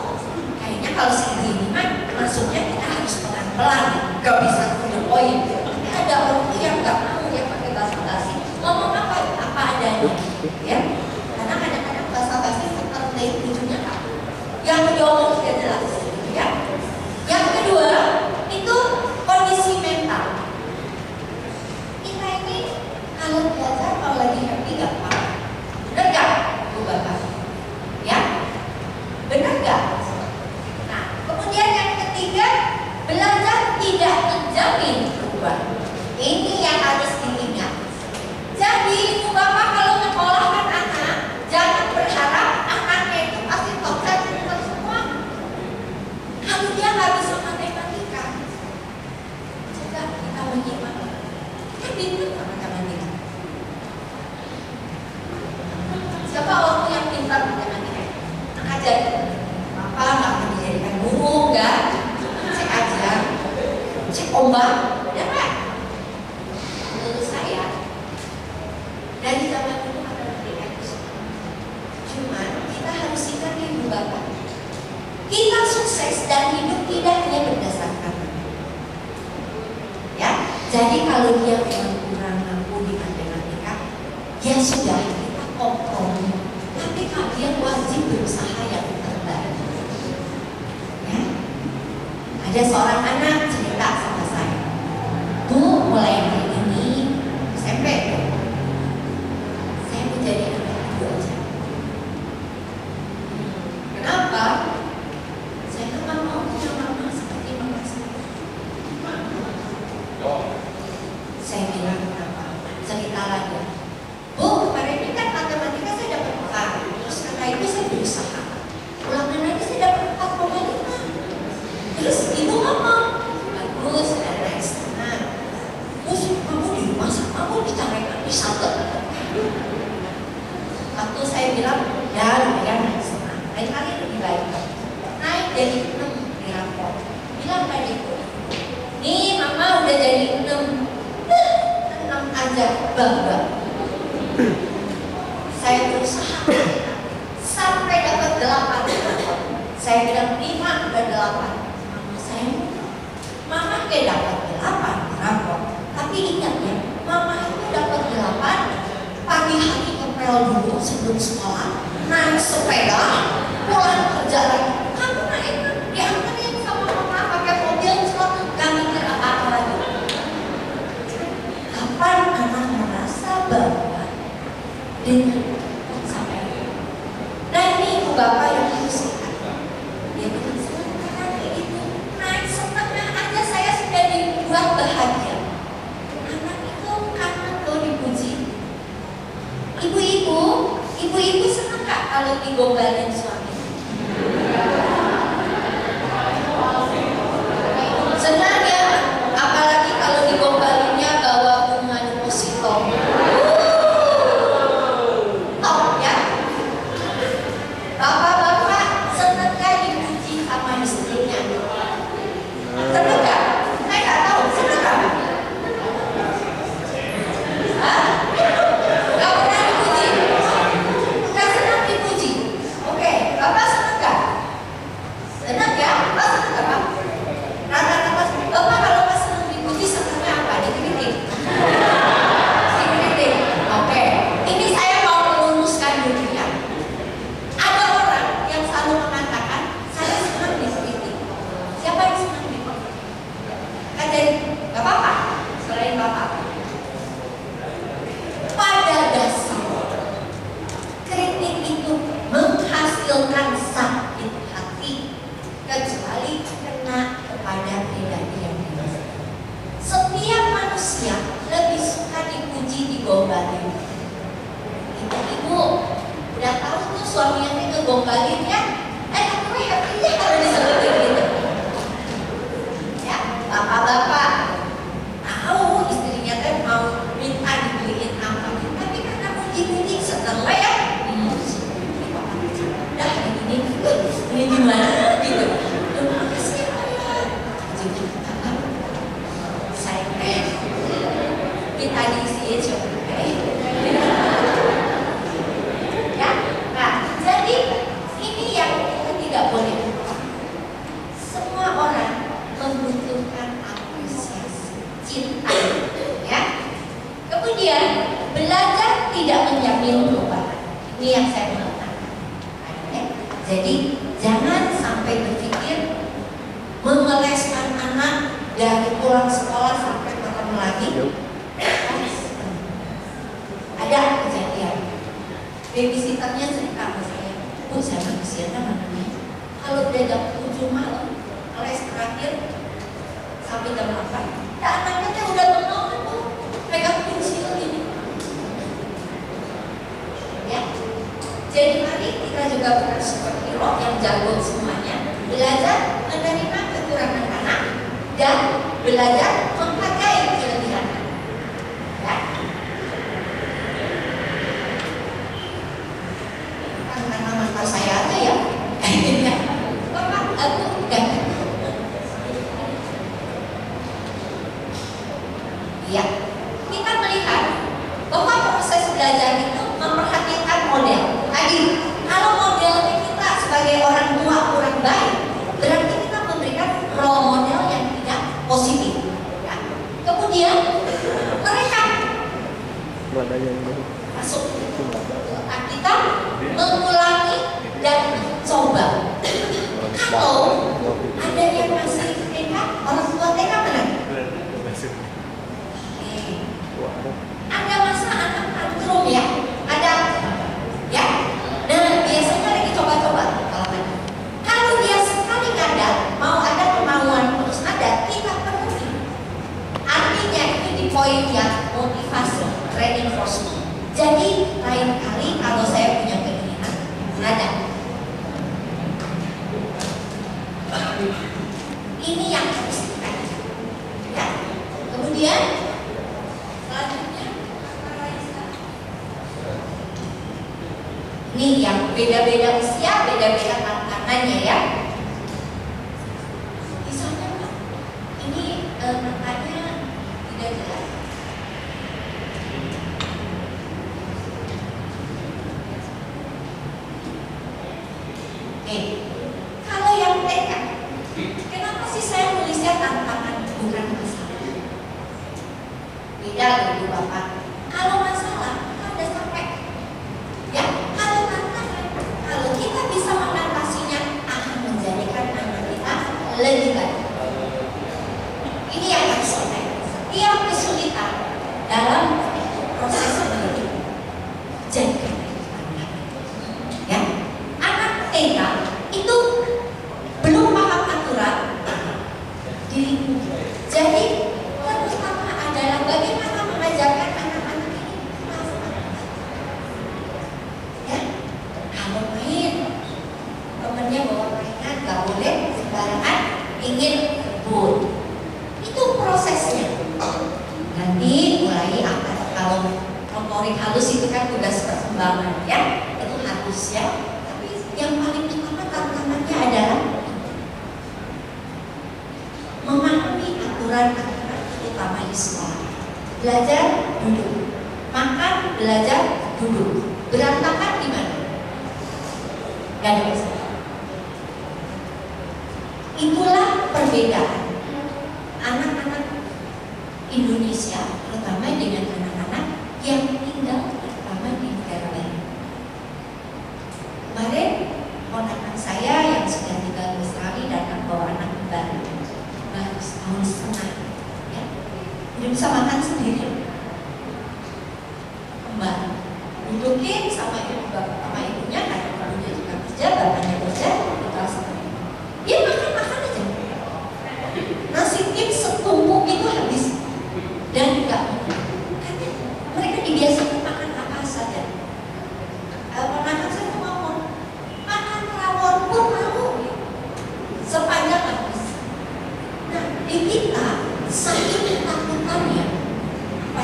Kayaknya kalau segini kan masuknya kita harus pelan-pelan, nggak bisa to the point. Tapi ada ortu yang nggak mau ya pakai basa-basi, ngomong apa adanya, ya. Karena kadang-kadang basa-basi seperti ujungnya apa? Yang diomong tidak jelas, ya. Yang kedua itu kondisi mental. Kita ini kalau belajar kalau lagi happy gampang, benar nggak, Bu Bapak? Ya, benar nggak? Nah, kemudian yang ketiga, belajar tidak menjamin perubahan. Ini yang harus diingat. Jadi, Ibu Bapak kalau menyekolahkan anak, jangan berharap anaknya itu pasti top 1 semua. Kalau dia nggak bisa matematika, coba kita menyimak. Kita bingung sama matematika. Siapa orang yang pintar matematika? Anak ajar. Apa nggak akan dijadikan guru enggak? Cek aja, cek ombak, ya kan? Menurut saya dari zaman dulu matematika itu. Cuman kita harus ingat nih Bu Bapak, kita sukses dan hidup tidak hanya berdasarkan ya. Jadi kalau dia memang kurang mampu di matematika, ya sudah kita kompromi. Tapi kalian wajib berusaha yang terbaik. Ya. Ada seorang anak cerita sama saya, Bu, mulai hari ini SMP tuh, saya mau jadi anak ibu aja. Kenapa? Saya nggak mau punya mama seperti mama saya. Saya bilang kenapa? Cerita lagi. Bu, kemarin ini kan matematika saya dapat 4. Terus kata ibu saya berusaha. Ulangan lagi saya dapat 4,5. Terus ibu ngomong, bagus, ada naik setengah. Terus kamu di rumah sama aku dicarekan di satu. Waktu saya bilang, ya lumayan naik setengah. Lain kali lebih baik. Naik jadi 6 di rapor. Bilang pada ibu, nih mama udah jadi 6. 6 aja, bangga. Saya berusaha sampai dapat 8. Saya bilang 5 udah 8. Mama saya, mama kayak dapat 8 rapor. Tapi ingat ya, mama itu dapat 8 pagi hari ngepel dulu sebelum sekolah, naik sepeda, pulang kerja lagi. Kamu naik diantarin sama mama pakai mobil, gak mikir apa-apa lagi. Kapan anak merasa bangga dengan sampai nah ini Ibu Bapak yang harus ingat. Dia bilang sebentar kayak itu naik setengah aja saya sudah dibuat bahagia. Anak itu kangen loh dipuji. Ibu-ibu senang gak kalau digombalin suami? ini gimana gitu. Makasih ya Pak ya. Jadi saya kita diisi coba. Ya, nah jadi ini yang kita tidak boleh. Semua orang membutuhkan apresiasi, cinta, ya. Kemudian belajar tidak menjamin perubahan. Ini yang saya mau katakan. Jadi jangan sampai berpikir memeleskan anak dari pulang sekolah sampai ketemu lagi. Ada kejadian. Babysitternya cerita ke saya, Bu, saya manusianya mana nih? Kalau udah jam 7 malam, les terakhir sampai jam 8, ya anaknya udah bengong tuh, pegang pensil ini. Ya, jadi mari kita juga bukan superhero yang jago semuanya, belajar menerima kekurangan anak dan belajar menghargai kelebihan anak. Ya. Karena mata saya aja ya. Bapak, aku enggak. Ya, kita melihat bahwa proses belajar itu memperhatikan model. Tadi, kalau modelnya kita sebagai orang tua kurang baik, berarti kita memberikan role model yang tidak positif. Ya. Kemudian mereka masuk otak kita mengulangi dan mencoba. Kalau ada yang masih TK, orang tua TK mana? Ada masa anak tantrum ya, ada ya. Nah biasanya lagi coba-coba kalau dia sekali ada mau ada kemauan terus ada, kita penuhi. Artinya itu di poin yang motivasi, reinforcement. Jadi lain kali kalau saya punya keinginan, ada. Ini yang harus kita ya. Kemudian selanjutnya ini yang beda-beda usia, beda-beda tantangannya ya. Misalnya ini makanya tidak jelas. Kalau yang TK, kenapa sih saya nulisnya tantangan bukan masalah? Beda dari Bapak. Kalau masalah, kita udah sampai. Ya, kalau tantangan, kalau kita bisa mengatasinya akan menjadikan anak kita lebih baik. Ini yang harus kita. Setiap kesulitan dalam proses mendidik, jaga. Ya, anak TK itu belum paham aturan dirimu. Jadi pertama adalah bagaimana mengajarkan anak-anak ini ya. Kalau main temennya bawa mainan gak boleh sembarangan ingin rebut. Itu prosesnya. Nanti mulai akan kalau motorik halus itu kan tugas perkembangan ya. Itu harus ya. Tapi yang paling utama tantangannya adalah memahami aturan-aturan terutama di sekolah. Belajar duduk, makan belajar duduk. Berantakan di mana? Gak ada masalah. Itulah perbedaan anak-anak Indonesia, terutama dengan anak-anak yang tinggal terutama di negara lain. Kemarin ponakan saya yang sudah tinggal di Australia datang bawa anak baru setahun setengah ya. Udah bisa makan sendiri kembali dudukin sama ibunya karena ibunya juga kerja, bapaknya kerja di kelas dia makan aja nasi tim setumpuk itu habis dan enggak mereka dibiasakan makan apa saja. Ponakan saya tuh ngomong makan rawon pun mau sepanjang habis. Nah, di kita saking ketakutannya, apa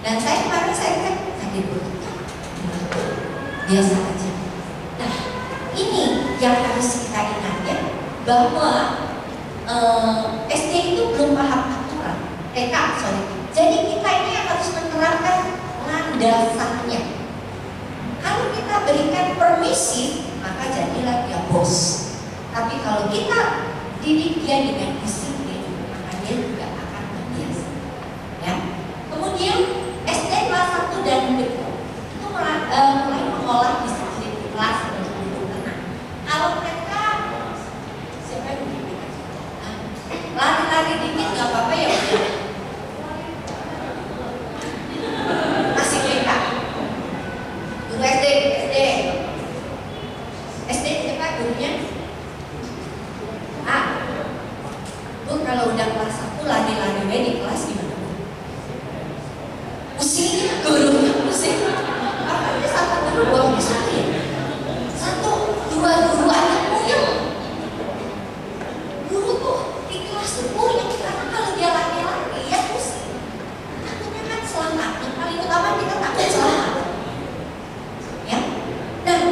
Dan saya kemarin saya cek sakit perut, biasa aja. Nah, ini yang harus kita ingat ya, bahwa SD itu belum paham aturan, TK sorry. Jadi kita ini harus menerapkan landasannya. Kalau kita berikan permisif, maka jadilah dia bos. Tapi kalau kita didik dia dengan disiplin, maka dia juga akan terbiasa. Ya. Kemudian SD kelas 1 dan berikut itu mulai mengolah disiplin di kelas untuk duduk tenang. Kalau mereka siapa yang duduk? Lari-lari dikit nggak apa-apa ya udah. Masih TK. Guru SD siapa gurunya? Bu, kalau udah kelas 1 lari-lari di kelas gimana Bu? Pusing gurunya, pusing. Makanya satu guru buang disiplin. 1, 2 guru anak puyeng. Guru tuh di kelas tuh puyeng karena kalau dia lari-lari ya pusing. Takutnya kan selamat. Yang paling utama kita takut selamat. Ya. Dan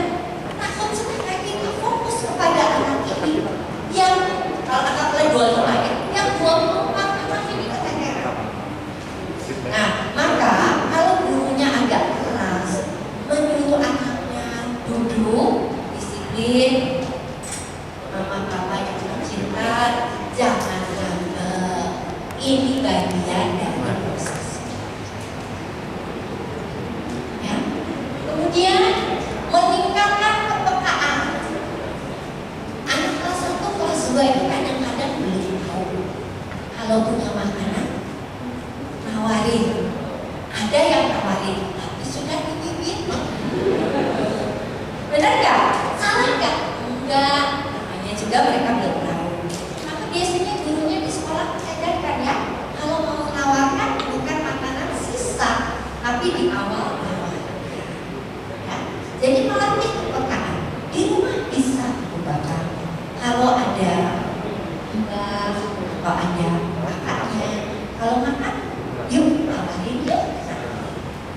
takut sebenarnya kita fokus kepada anak ini yang kalau anak mulai 25 ya, yang 24 memang ini keteteran. Nah, maka kalau gurunya agak keras, menyuruh anaknya duduk, disiplin, mama papa yang cinta, jangan ngambek. Ini bagian dari proses. Ya. Kemudian meningkatkan kepekaan. Anak kelas 1, kelas 2 itu kan yang kadang belum tahu. Kalau punya makanan, nawarin. Ada yang nawarin, tapi sudah dibibit. Benar nggak? Salah nggak? Enggak. Namanya juga mereka belum tahu. Maka biasanya gurunya di sekolah mengajarkan ya, kalau mau menawarkan bukan makanan sisa, tapi di awal. Ya. Jadi melatih kepekaan. Di rumah bisa Bapak. Kalau ada mbak, kalau ada kakaknya, kalau makan, yuk nawarin yuk.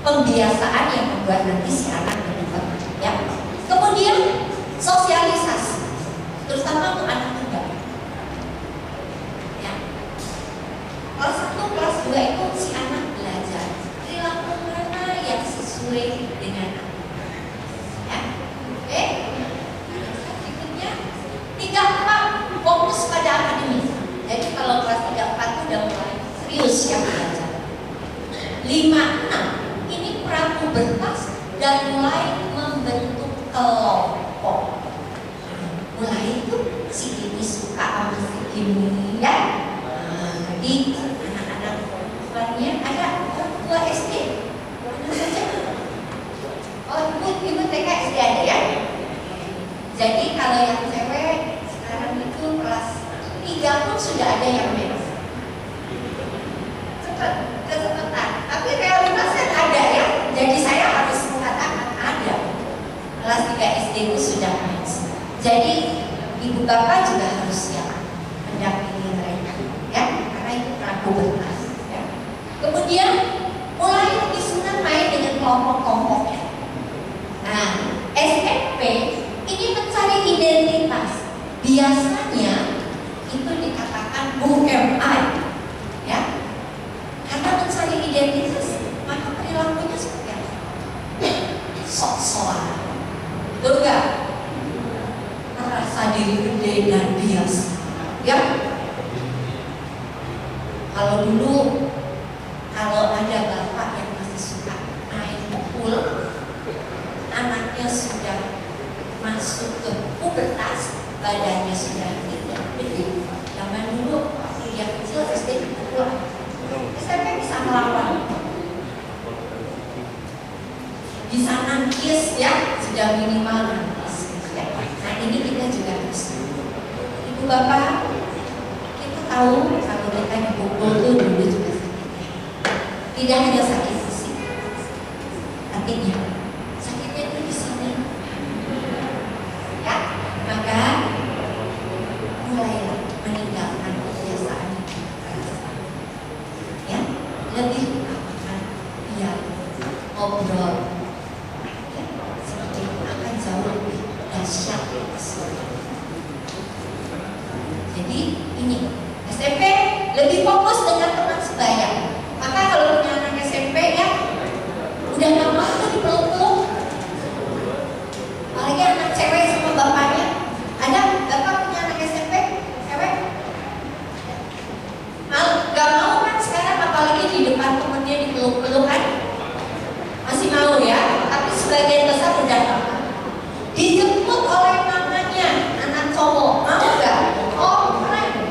Pembiasaan yang membuat nanti si anak lebih tenang, ya. Kemudian sosialisasi, terutama untuk anak muda. Ya. Kelas 1, kelas 2 itu si anak belajar perilaku mana yang sesuai dengan anak. Ya. Oke. Berikutnya 3-4 fokus pada akademis. Jadi kalau kelas 3-4 itu udah mulai serius ya belajar. 5-6 ini prapubertas dan mulai membentuk kelompok. Mulai itu si ini suka sama si ini ya. Jadi anak-anak tuannya ada orang tua SD. Mana saja? Oh ibu TK SD ada ya. Jadi kalau yang cewek sekarang itu kelas 3 pun sudah ada yang mens. Kecepatan. Tapi realitasnya ada ya. Jadi saya harus mengatakan ada. Kelas 3 SD itu sudah mens. Jadi ibu bapak juga harus siap mendampingi mereka, ya, karena itu prapubertas. Ya. Kemudian mulai lebih senang main dengan kelompok-kelompoknya. Nah, SMP ini mencari identitas. Biasanya itu dikatakan UMI, ya. Karena mencari identitas, maka perilakunya seperti apa? Sok-sokan, betul nggak? Merasa diri gede dan biasa, ya. Kalau dulu, kalau ada bapak yang masih suka main pukul, anaknya sudah masuk ke pubertas, badannya sudah tidak gede. Zaman dulu waktu dia kecil SD dipukul, SMP bisa melawan, bisa nangis ya, sudah minimal nangis ya. Nah ini kita juga harus, ibu bapak, kita tahu kalau kita dipukul tuh dulu juga sakitnya. Tidak hanya sakit fisik, hatinya sakitnya itu di sini. Ya, maka mulailah meninggalkan kebiasaan kekerasan. Ya, lebih utamakan biar ngobrol. Ya, seperti itu akan jauh lebih dahsyat. Jadi ini SMP lebih fokus dengan teman sebaya. Maka kalau punya anak SMP ya udah gak mau tuh dipeluk-peluk. Apalagi anak cewek sama bapaknya. Ada bapak punya anak SMP cewek? Gak mau kan sekarang, apalagi di depan temennya dipeluk-peluk kan? Masih mau ya, tapi sebagian besar udah gak mau. Dijemput oleh mamanya anak cowok, mau gak? Oh keren.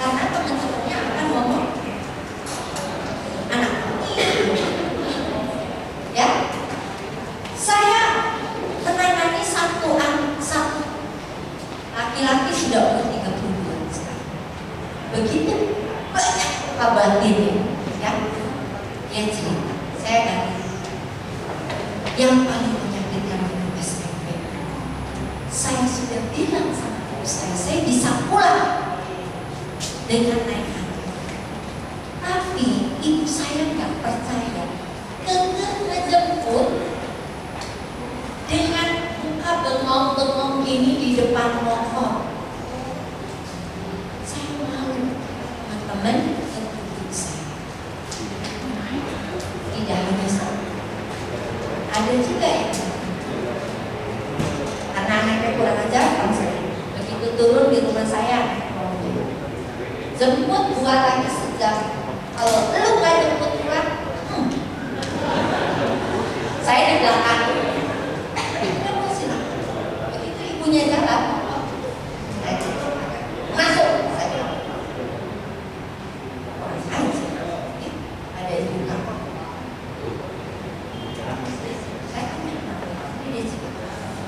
Karena teman-temannya akan ngomong anak ya. Saya menangani satu laki-laki sudah umur 32 sekarang. Begitu banyak kabatinnya ya. Dia cerita, saya tadi yang paling menyakitkan di SMP. Saya sudah bilang sama ibu saya bisa pulang dengan naik angkot. Tapi ibu saya nggak percaya, ngejemput dengan muka bengong-bengong gini di depan motor. Saya malu sama teman dan ibu saya. Tidak hanya satu, ada juga yang karena anaknya kurang ajar, begitu turun di rumah saya, jemput 2 lagi sejam. Kalau lu gak jemput pulang, saya di belakang. Begitu ibunya jalan, masuk. Saya orang aja, ada ibu kamu. Saya tanya,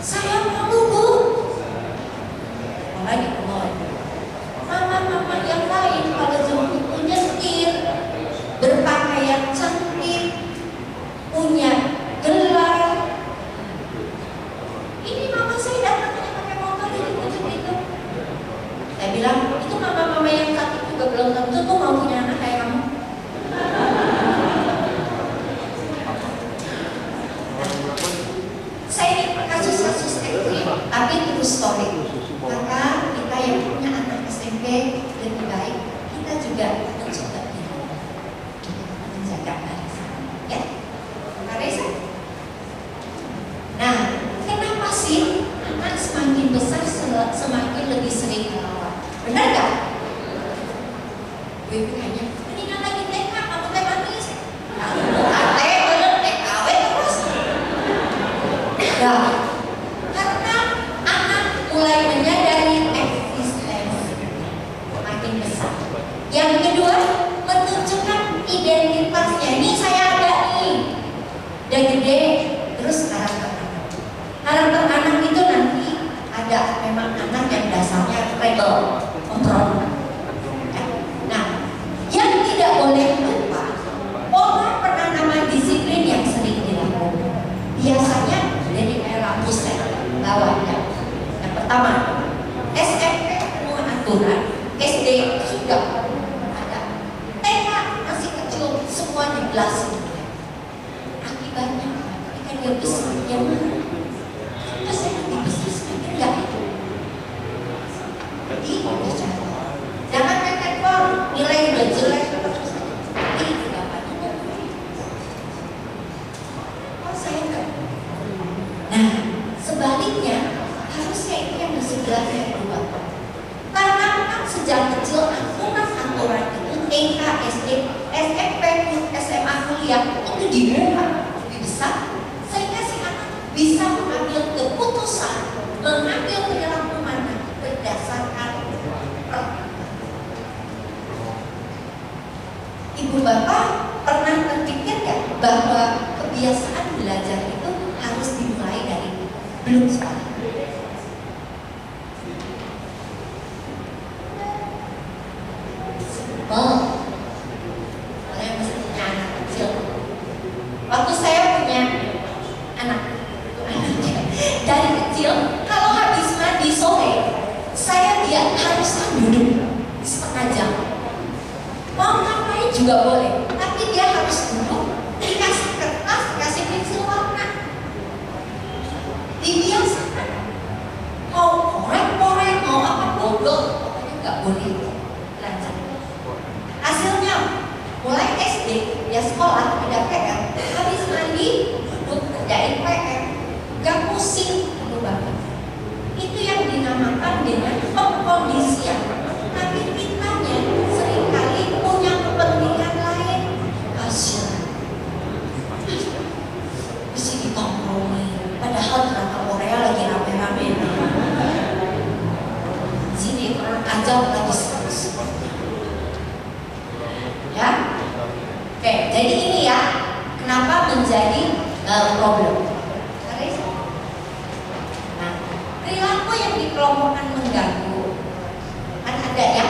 saya malu bu. Malah di mall. Mama-mama yang lain kalau jemput punya nyetir, berpakaian cantik, punya gelar. Ini mama saya datangnya pakai motor jadi pucuk itu. Saya bilang, itu mama-mama yang cantik juga belum tentu tuh mau punya anak kayak kamu. Saya ini kasus-kasus ekstrim, tapi true story. Maka kita yang punya anak SMP lebih baik, kita juga mencoba diri menjaga barisan, ya, barisan. Nah, kenapa sih anak semakin besar semakin lebih sering melawan? Benar gak? Gue kayaknya mendingan lagi TK, kamu teh manis. TKW terus. Nah, karena anak mulai menyadari eksistensi makin besar. Yang kedua, menunjukkan identitasnya. Ini saya ada nih, udah gede. Terus karakter anak itu nanti ada memang anak yang dasarnya rebel, kontrol. Nah, yang tidak boleh lupa pola penanaman disiplin yang sering dilakukan. Biasanya jadi kayak lampu set bawahnya. Yang pertama, SMP semua aturan, SD sudah ada, TK masih kecil semua dijelasin. Akibatnya ketika dia besar dia marah. Terus saya nanti besar semakin enggak itu. Jadi jangan main handphone, nilai udah jelek terus. Ini juga apa? Oh saya enggak. Nah, sebaliknya harusnya itu yang di sebelahnya berubah. Karena kan sejak kecil aturan itu TK, SD, SMP, SMA, kuliah itu dibuat lebih besar sehingga si anak bisa mengambil keputusan, mengambil perilaku mana berdasarkan Ibu bapak pernah terpikir nggak bahwa kebiasaan belajar itu harus dimulai dari belum sekolah? Saya masih punya anak kecil. Waktu saya punya anak dari kecil, kalau habis mandi sore, saya dia harusnya duduk setengah jam. Mau ngapain juga boleh, tapi dia harus duduk dikasih kertas menjadi problem. Nah, perilaku yang dikelompokkan mengganggu kan ada ya.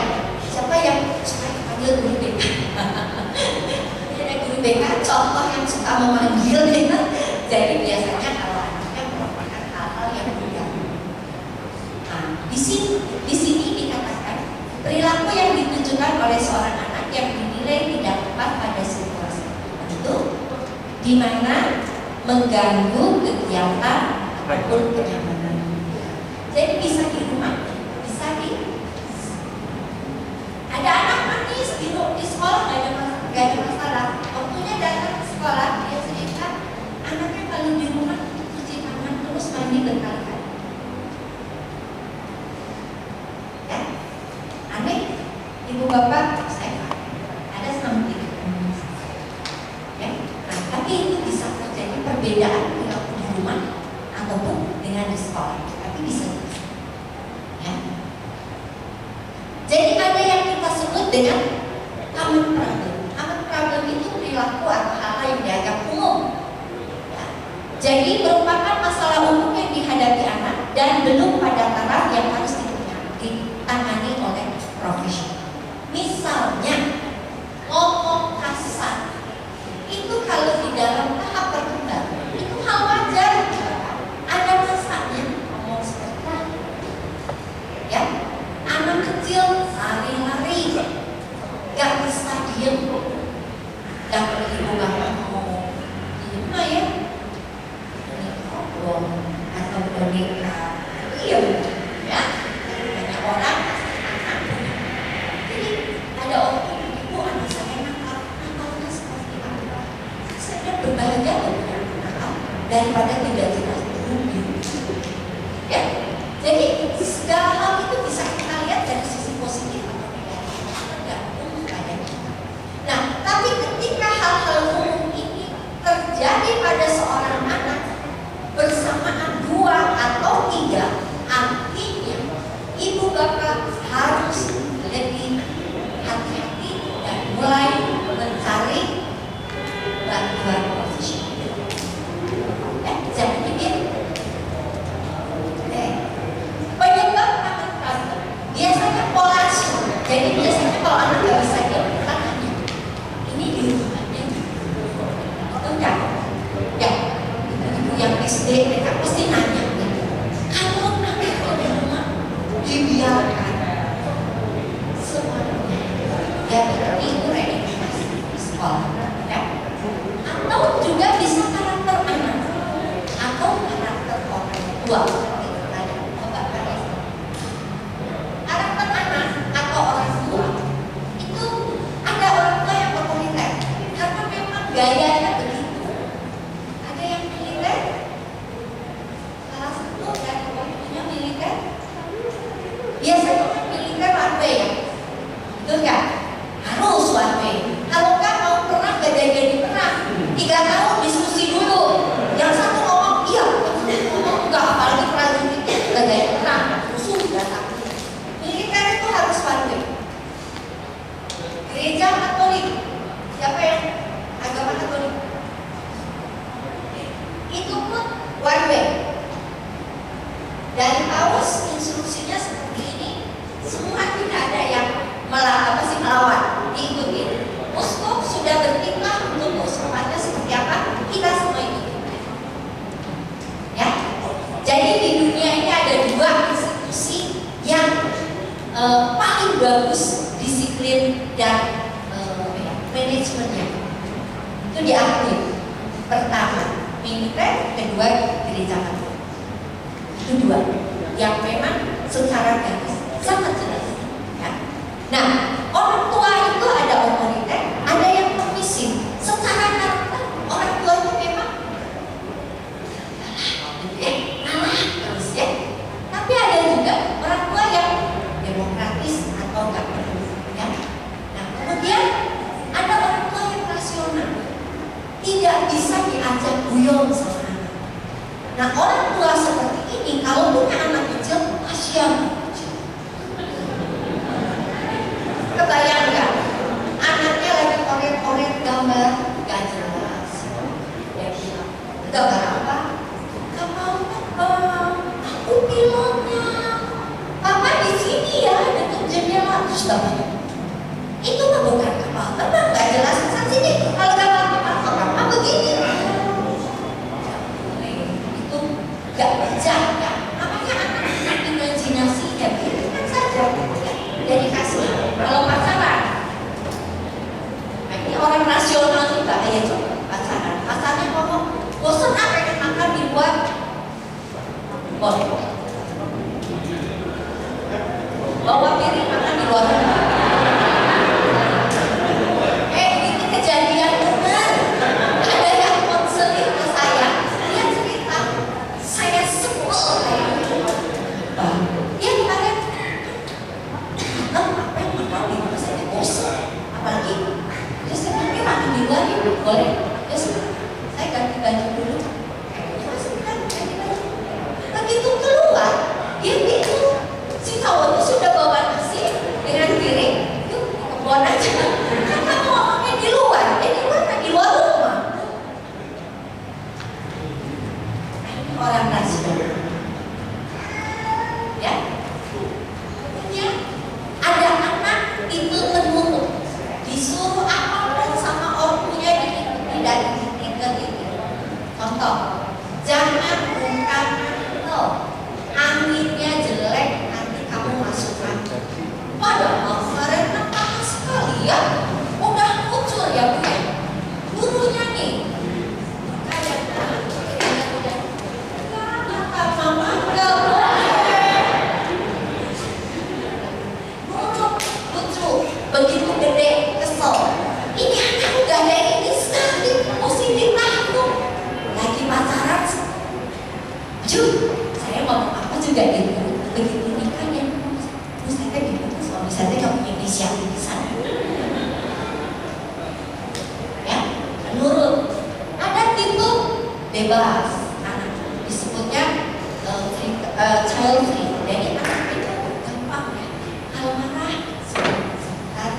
Siapa yang suka dipanggil guru BK? Ada guru BK contoh yang suka memanggil ya. Jadi biasanya kalau anaknya merupakan hal-hal yang mengganggu. Nah, di sini dikatakan perilaku yang ditunjukkan oleh seorang anak yang dinilai tidak tepat pada situasi tertentu, di mana mengganggu kegiatan ataupun kenyamanan. Jadi bisa di rumah, bisa di ada anak nangis di sekolah nggak ada masalah. Waktunya datang ke sekolah dia cerita anaknya kalau di rumah cuci tangan terus mandi berkali-kali. Ya, aneh. Ibu bapak saya ada something. Ya, nah, tapi itu bisa terjadi perbedaan perilaku di rumah ataupun dengan di sekolah. Tapi bisa. Ya. Jadi ada yang kita sebut dengan common problem. Common problem itu perilaku atau hal yang dianggap umum. Ya. Jadi merupakan masalah umum yang dihadapi anak dan belum pada taraf yang harus ditangani oleh profesional. Misalnya ngomong kasar itu kalau di dalam tahap perkembangan itu hal wajar. Ada masanya ngomong seperti itu. Ya, anak kecil lari-lari, gak bisa diem. Dan kalau ibu bapak ngomong diem ya, ini ngobrol atau boneka, diem ya. Banyak orang jadi ada orang ibu anak saya nakalnya seperti apa? Saya berbahagia loh nakal daripada tidak jelas berhubung. Ya, jadi segala hal itu bisa kita lihat dari sisi positif atau negatif, tergantung pada kita. Nah, tapi ketika hal-hal umum ini terjadi pada seorang anak bersamaan 2 atau 3, artinya ibu bapak harus lebih hati-hati dan mulai mencari bantuan profesional. Jangan dibiarkan. Penyebab common problem biasanya pola asuh. Jadi biasanya kalau anak nggak bisa dia tanya, ini di rumahnya itu enggak? Ya, ibu yang SD mereka pasti nanya. Kalau nanti kalau di rumah dibiarkan semuanya, ya berarti itu religius di sekolah. Ya. Atau juga bisa karakter anak atau karakter orang tua. Karakter anak atau orang tua itu ada orang tua yang otoriter karena memang gayanya begitu. Ada yang militer, salah satu dari orangnya militer. Biasanya kan militer one way ya, betul nggak? Harus one way. Kalau nggak mau perang gak jadi perang. 3 tahun diskusi dulu. Yang satu ngomong iya, yang satu ngomong enggak. Apalagi prajuritnya gak jadi perang. Sudah takut. Militer itu harus one way. Gereja Katolik, siapa yang agama Katolik? Itu pun one way. Dari paus instruksinya seperti ini, semua tidak ada yang melawan, diikuti. Uskup sudah berkiprah untuk uskupnya seperti apa, kita semua ikuti. Ya, jadi di dunia ini ada 2 institusi yang paling bagus disiplin dan manajemennya. Itu diakui. Pertama, militer, kedua gereja Katolik. Itu 2 yang memang secara garis sangat jelas. Ya. Nah, orang tua itu ada otoriter, ada yang permisif. Secara karakter orang tua itu memang ngalah terus ya. Tapi ada juga orang tua yang demokratis atau enggak perlu. Ya. Nah, kemudian ada orang tua yang rasional, tidak bisa diajak guyon sama anak. Nah, orang tua seperti ini kalau punya anak kecil, kasihan. Kebayang nggak? Anaknya lagi koret-koret gambar gak jelas. Ya, bebas, anak disebutnya child free. Jadi anak itu gampang ya, kalau marah sebentar,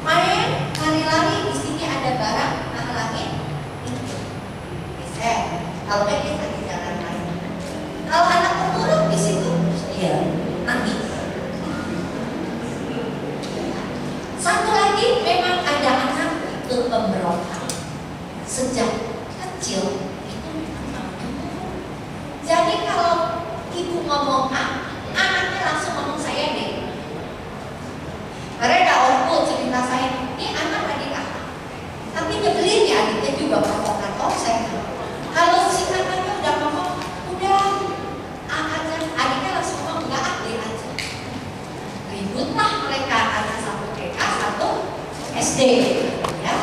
main lari-lari, di sini ada barang halangin, geser. Kalau kita di jalan lain, kalau anak pemurung di situ, dia nangis. Satu lagi, memang ada anak itu pemberontak sejak kecil itu memang. Jadi kalau ibu ngomong A, anaknya langsung ngomong saya deh. Karena ada orangku cerita saya, ini anak adik apa? Tapi nyebelin ya, adiknya juga provokator saya. Kalau si anaknya udah ngomong, udah A aja, adiknya langsung ngomong enggak, adik aja. Ributlah mereka, anak satu TK, satu SD, ya.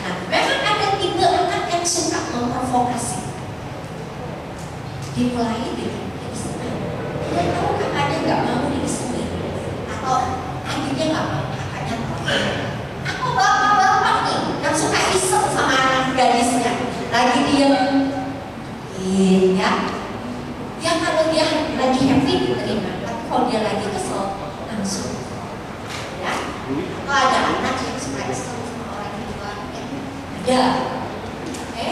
Nah, memang ada tipe anak yang suka memprovokasi. Dimulai dengan disenang. Dia tahu kakaknya nggak mau disenang, atau adiknya nggak mau kakaknya mau. Aku bapak-bapak nih yang suka iseng sama anak gadisnya, lagi diem, ya. Ya kalau dia lagi happy diterima, tapi kalau dia lagi kesel langsung. Ya, kalau ada anak yang suka iseng sama orang tua, ya ada.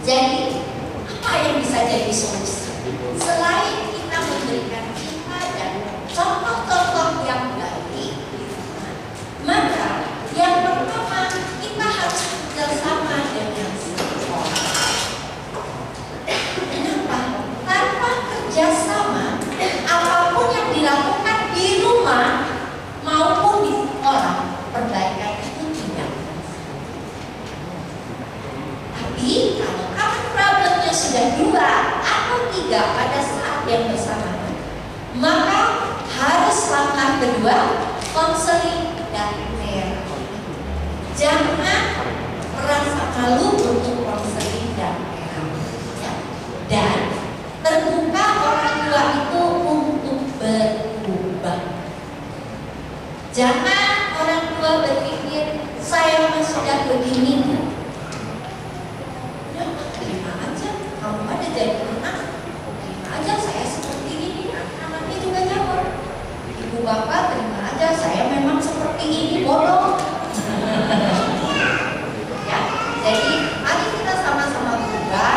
Jadi apa yang bisa jadi solusi? Selain kita memberikan kita dan contoh-contoh yang baik, maka yang pertama kita harus bersama dengan sekolah. Kenapa? Tanpa kerjasama, apapun yang dilakukan di rumah maupun di sekolah, perbaikan itu tidak. Tapi kalau problemnya sudah 2 atau 3 pada saat yang bersamaan, maka harus langkah kedua, konseling dan terapi. Jangan merasa malu untuk konseling dan terapi, ya. Dan terbuka orang tua itu untuk berubah. Jangan orang tua berpikir saya sudah begini. Kamu ada jadi anak, terima aja saya seperti ini. Anaknya juga jawab, ibu bapak terima aja saya memang seperti ini, bodoh. Ya, jadi mari kita sama-sama berubah,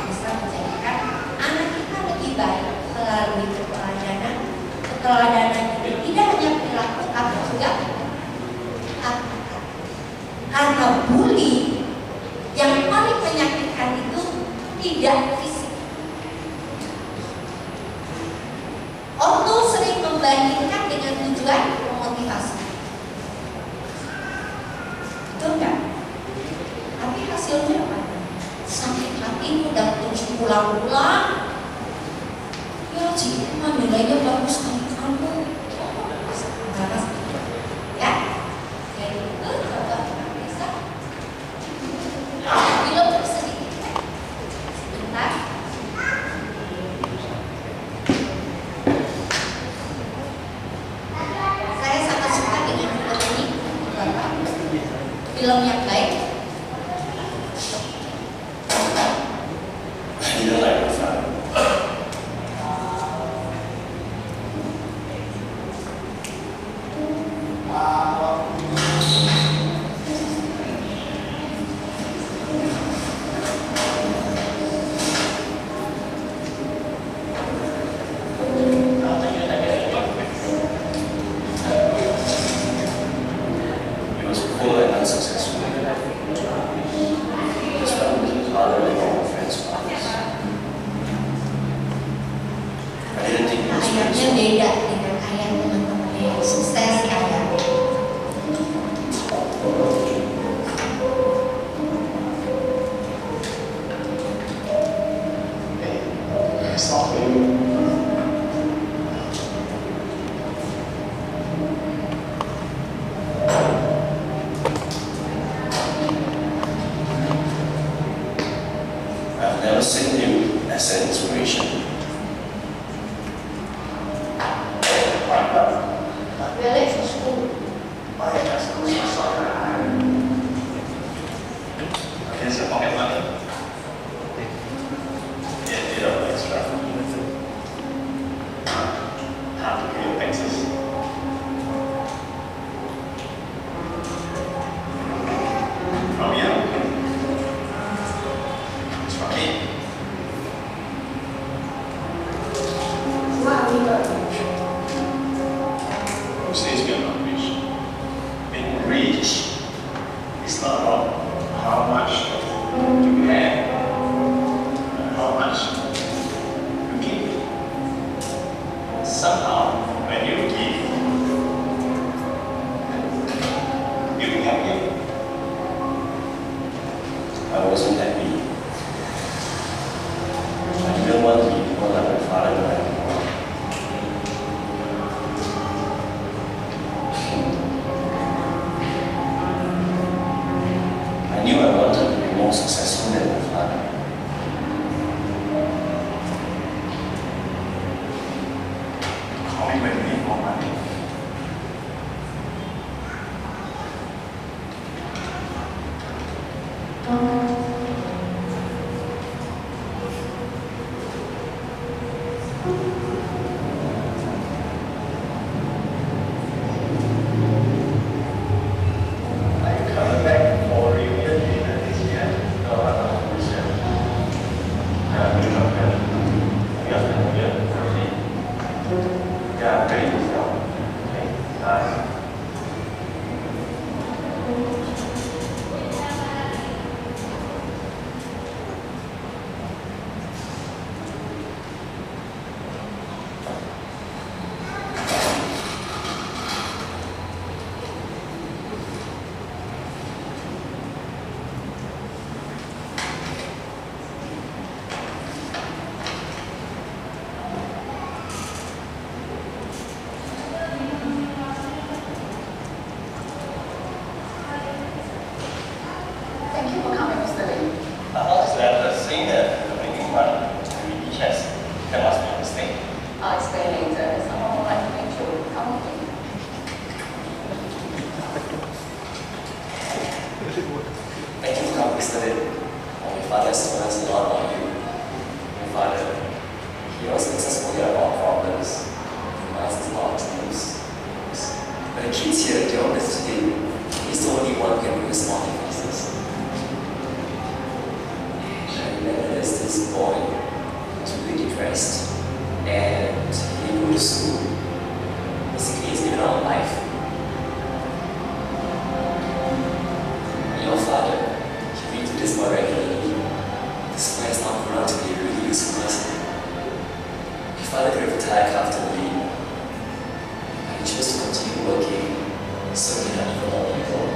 bisa menjadikan anak kita lebih baik melalui keteladanan. Keteladanan itu tidak hanya perilaku, tapi juga kata-kata. Karena bully yang paling menyakitkan itu tidak fisik. Ortu sering membandingkan dengan tujuan memotivasi. Betul nggak? Tapi hasilnya apa? Sakit hati udah terus pulang-pulang. Ya Ci, emang nilainya bagus kali kamu. Ya, jadi itu coba bisa. Belum sedikit. Saya sangat suka dengan film ini, film yang baik. Ayatnya beda dengan ayat teman-teman yang sukses ayat. I've never seen you as an inspiration. Really? School. My rich is not about how much you have, but how much you give. Somehow, when you give, you'll be happy. I wasn't happy. I didn't want to be more like my father anymore. I knew I wanted to be more successful than my father. Call me when you need more money. Are you coming back for reunion dinner this year? No, I'm not this year. Yeah, you're not good. You guys are good. Okay. Yeah, I'm ready to sell. Okay, nice. Thank you for coming, Mr. Lee. How's that singer making fun? We each has tell us my mistake. I'll explain later. Someone would like to meet you. Come with me. Thank you for coming, Mr. Lin. My father has told us a lot about you. My father, he was successful in a lot of problems. He masters a lot of dreams. But the kids here, they all listen to him. He's the only one who can bring small differences. I remember there's this boy who was really depressed. And he didn't go to school. Basically, he's given up on life. Your father, he reads this boy regularly. This boy has not grown up to be a really useful person. Your father could have retired comfortably, but he chose to continue working so he can help more people.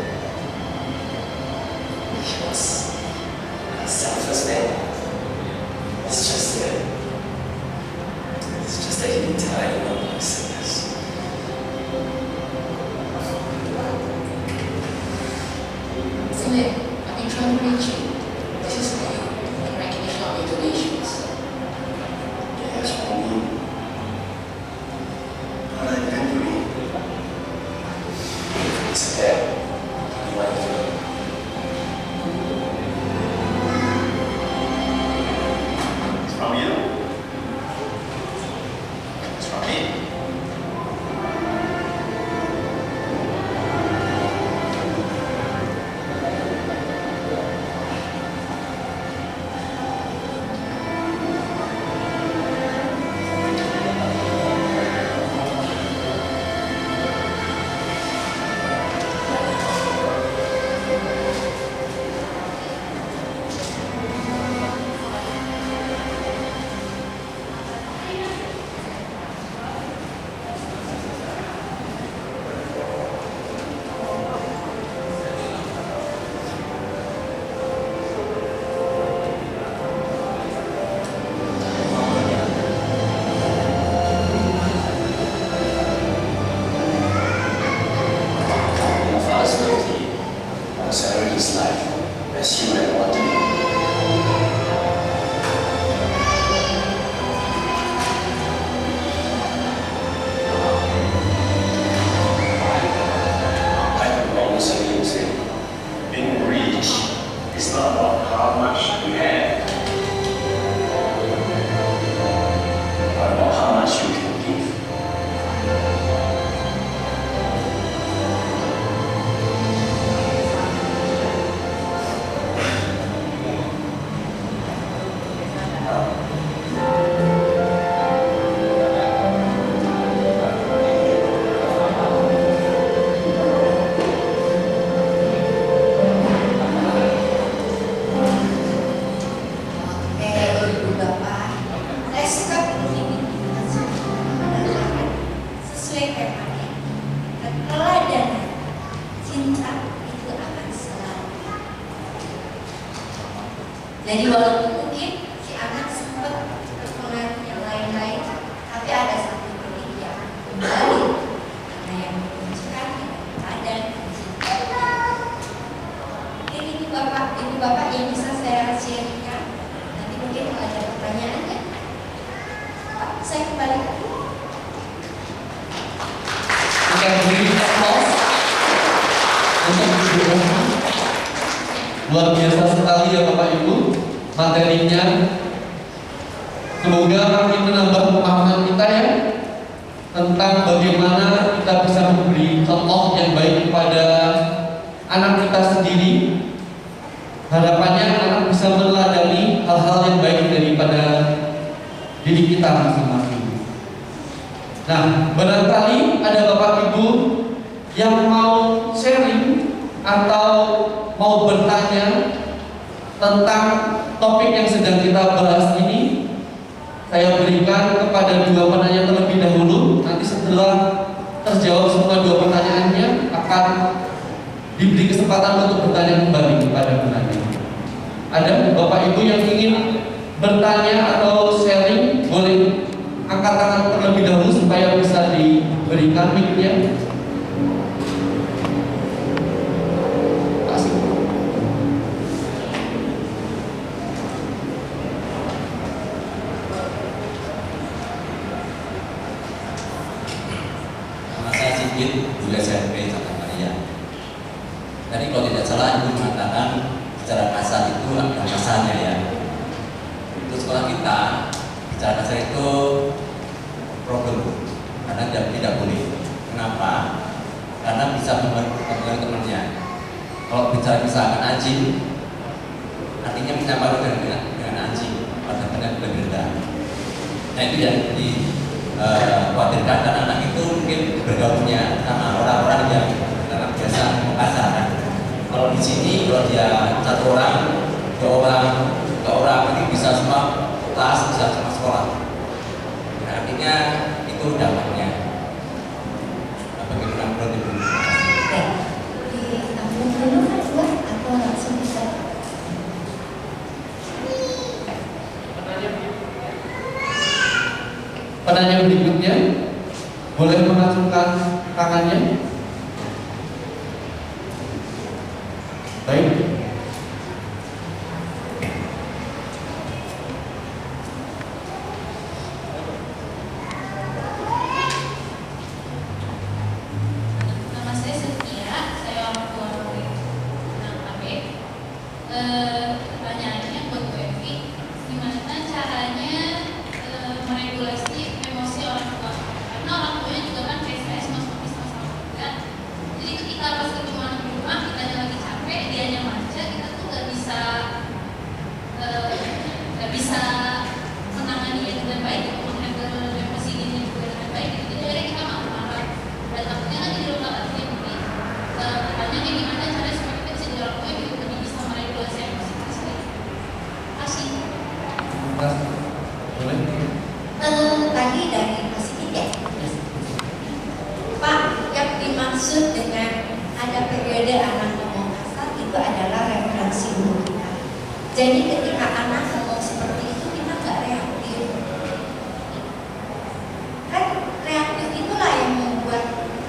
He was a selfless man. It's just that he didn't tell anyone about his sickness. Mr. Lin, I've been trying to reach you. This is for you, in recognition of your donations. Yes, for me. What have you done to me? It's bad. You want to do it? It's from you. It's from me. My father's birthday was celebrated his life as he would have wanted it. I could almost hear him say, being rich is not about how much you have, but about how much you can give. Jadi walaupun mungkin si anak sempat terpengaruh yang lain-lain, tapi ada satu titik yang kembali karena yang menunjukkan ada cinta. Ini bapak, ibu bapak yang bisa saya sharingkan. Nanti mungkin kalau ada pertanyaannya, Pak, saya kembali lagi. Kita beri applause untuk Ibu Eva. Luar biasa sekali ya Bapak Ibu materinya. Semoga makin menambah pemahaman kita ya tentang bagaimana kita bisa memberi contoh yang baik kepada anak kita sendiri. Harapannya anak bisa meneladani hal-hal yang baik daripada diri kita masing-masing. Nah, barangkali ada Bapak Ibu yang mau sharing atau mau bertanya tentang topik yang sedang kita bahas ini. Saya berikan kepada dua penanya terlebih dahulu. Nanti setelah terjawab semua dua pertanyaannya akan diberi kesempatan untuk bertanya kembali kepada penanya. Ada Bapak Ibu yang ingin bertanya atau sharing, boleh angkat tangan terlebih dahulu supaya bisa diberikan mic-nya. Nama saya Sigit, guru SMP Santa Maria. Tadi kalau tidak salah Ibu mengatakan bicara kasar itu ada masanya ya. Untuk sekolah kita bicara kasar itu problem karena tidak boleh. Kenapa? Karena bisa mempengaruhi temannya. Kalau bicara misalkan anjing, artinya mencampur dengan anjing pada benar berbeda. Nah itu yang dikhawatirkan karena anak itu mungkin bergaulnya sama orang-orang yang biasa kasar. Kalau di sini kalau dia satu orang, dua orang ini bisa semua kelas, bisa semua sekolah. Nah, artinya itu dampaknya. Bagaimana menurut Ibu? Ditampung dulu kan buat atau langsung bisa? Penanya berikutnya boleh mengacungkan tangannya. Baik. Nama saya Setia, saya orang tua murid AB. Pertanyaannya buat Bu Evi, gimana caranya meregulasi emosi orang tua? Karena orang tuanya juga kan kayak saya sama-sama juga. Jadi ketika pas ketemu anak di rumah, kitanya lagi capek, dianya manja, kita tuh nggak bisa menangani dia dengan baik, menghandle emosi dia juga dengan baik. Jadi akhirnya kita marah-marah. Dan takutnya lagi di rumah artinya begini. Pertanyaannya gimana caranya supaya kita bisa jadi orang tua yang lebih bisa meregulasi emosi kita sendiri? Kasih. Boleh. Tadi dari Mas Sigit ya? Pak, yang dimaksud dengan ada periode anak ngomong kasar itu adalah referensi untuk kita. Jadi ketika anak ngomong seperti itu kita nggak reaktif. Kan reaktif itulah yang membuat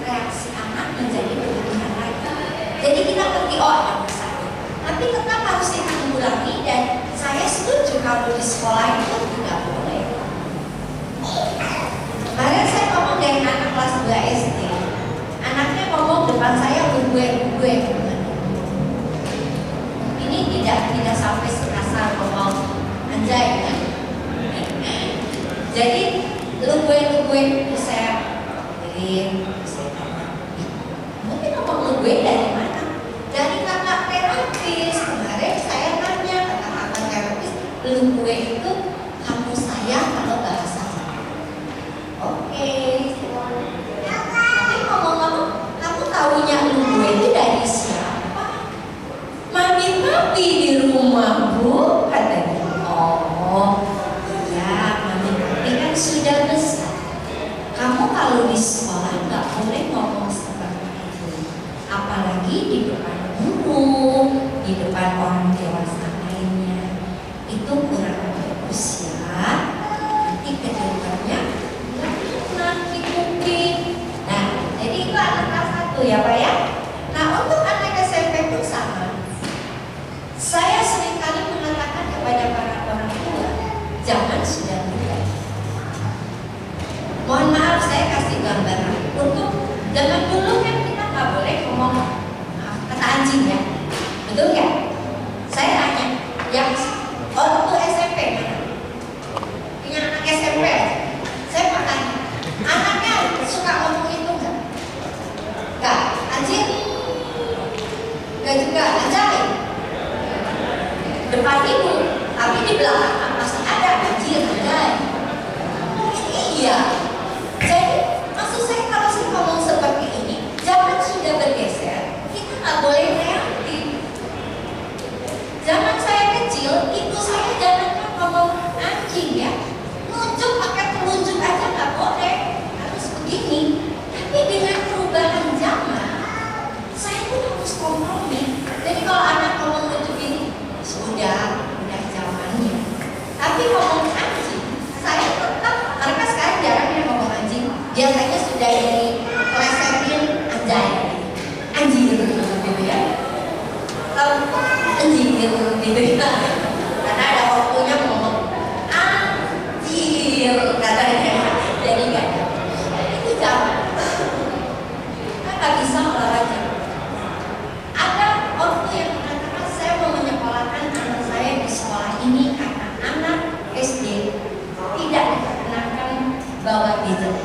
reaksi anak menjadi berlebihan lagi. Jadi kita ngerti oh ada masalah. Tapi tetap harus kita mengulangi dan saya setuju kalau di sekolah itu tidak boleh. Kemarin saya ngomong dengan anak kelas 2 SD. Anaknya ngomong depan saya gue. Ini tidak sampai sekasar ngomong anjay kan. Jadi lu gue saya pikirin, mungkin ngomong lu gue dari mana? Dari kakak terapis. Kemarin saya nanya kata kakak terapis, lu gue itu kamu sayang kalau bahasa oke. Tapi ngomong-ngomong, kamu taunya lu gue itu dari siapa? Mami di rumah Bu, katanya. Oh, ya mami kan sudah besar. Kamu kalau di sekolah nggak boleh ngomong seperti itu, apalagi di depan guru, di depan orang dewasa lainnya. Enggak juga, anjay. Depan ibu, tapi di belakang masih ada anjir, anjay. Iya. Jadi maksud saya kalau saya ngomong seperti ini, zaman sudah bergeser, kita nggak boleh reaktif. Zaman saya kecil, ibu saya jangan ngomong anjing ya, nunjuk pakai telunjuk aja nggak boleh, harus begini. Tapi dengan perubahan zaman, saya pun harus kompromi. Jadi kalau anak ngomong nunjuk ini, sudah zamannya. Tapi ngomong anjing, saya tetap, mereka sekarang jarang yang ngomong anjing. Biasanya sudah dari plesetin anjay, anjir gitu ya. Anjir gitu ya. Karena ada waktunya ngomong anjir katanya. Jadi nggak ada. Itu zaman. Kita nggak bisa olahraga. Ada waktu yang mengatakan saya mau menyekolahkan anak saya di sekolah ini karena anak SD tidak diperkenankan bawa gadget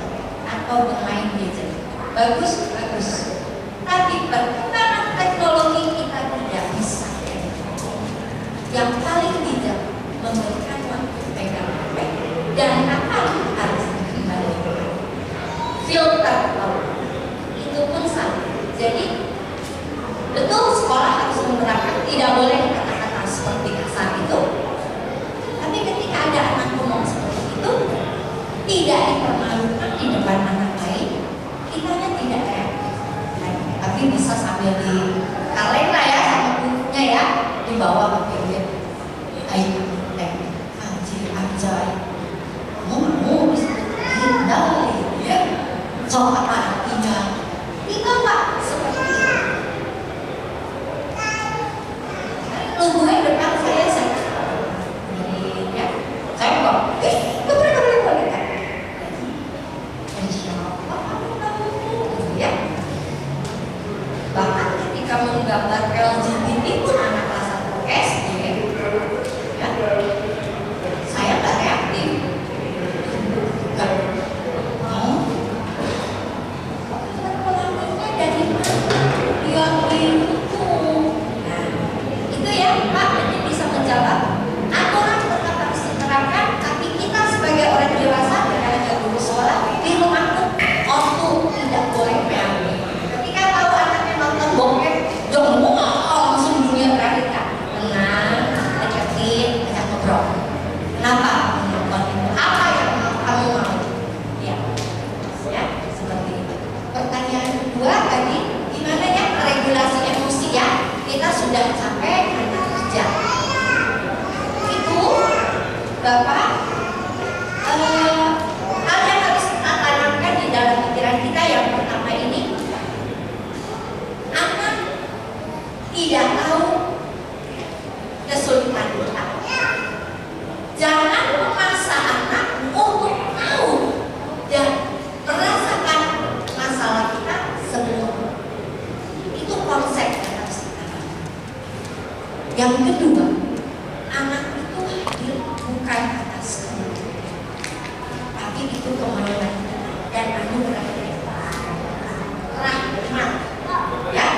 atau bermain gadget. Bagus, bagus. Tapi perkembangan teknologi kita tidak bisa. Yang paling bijak memberikan waktu pegang HP dan kapan harus dikembalikan. Filter itu pun sama. Jadi betul sekolah harus menerapkan, tidak boleh kata-kata seperti kasar itu. Tapi ketika ada anak ngomong seperti itu, tidak dipermalukan di depan anak lain, kitanya tidak reaktif. Tapi bisa sambil di kaleng lah ya sama bukunya ya, dibawa ke pinggir. Ayo, anjir, anjay. Kamu bisa hindar ya. Sok apa artinya? Itu Pak, seperti itu. Lugunya depan saya ya, saya kok, boleh kan? Siapa kamu gitu ya? Bahkan ketika menggambar LGBT pun anak kelas 1 SD, ya, saya nggak reaktif. Pelakunya dari mana? Yang itu. Nah, itu ya Pak, jadi bisa menjawab. Aturan tetap harus diterapkan, tapi kita sebagai orang dewasa karena guru sekolah di rumah pun ortu tidak boleh PHP. Ketika tahu anaknya nonton bokep, jangan langsung dunia berakhir. Tenang, deketin, ajak ngobrol. Kenapa menonton itu? Apa yang kamu mau? Ya, seperti itu. Pertanyaan kedua tadi, gimana ya regulasi emosi ya? Kita sudah sampai anak kerja. Itu Bapak, hal yang harus kita tanamkan di dalam pikiran kita yang pertama ini, anak tidak tahu kesulitan kita. Jangan memaksa anak untuk tahu dan merasakan masalah kita sebelum. Itu konsep yang harus kita tanamkan. Yang kedua, anak itu hadir bukan atas kehendak, tapi itu kemauan dan anugerah rahmat, ya,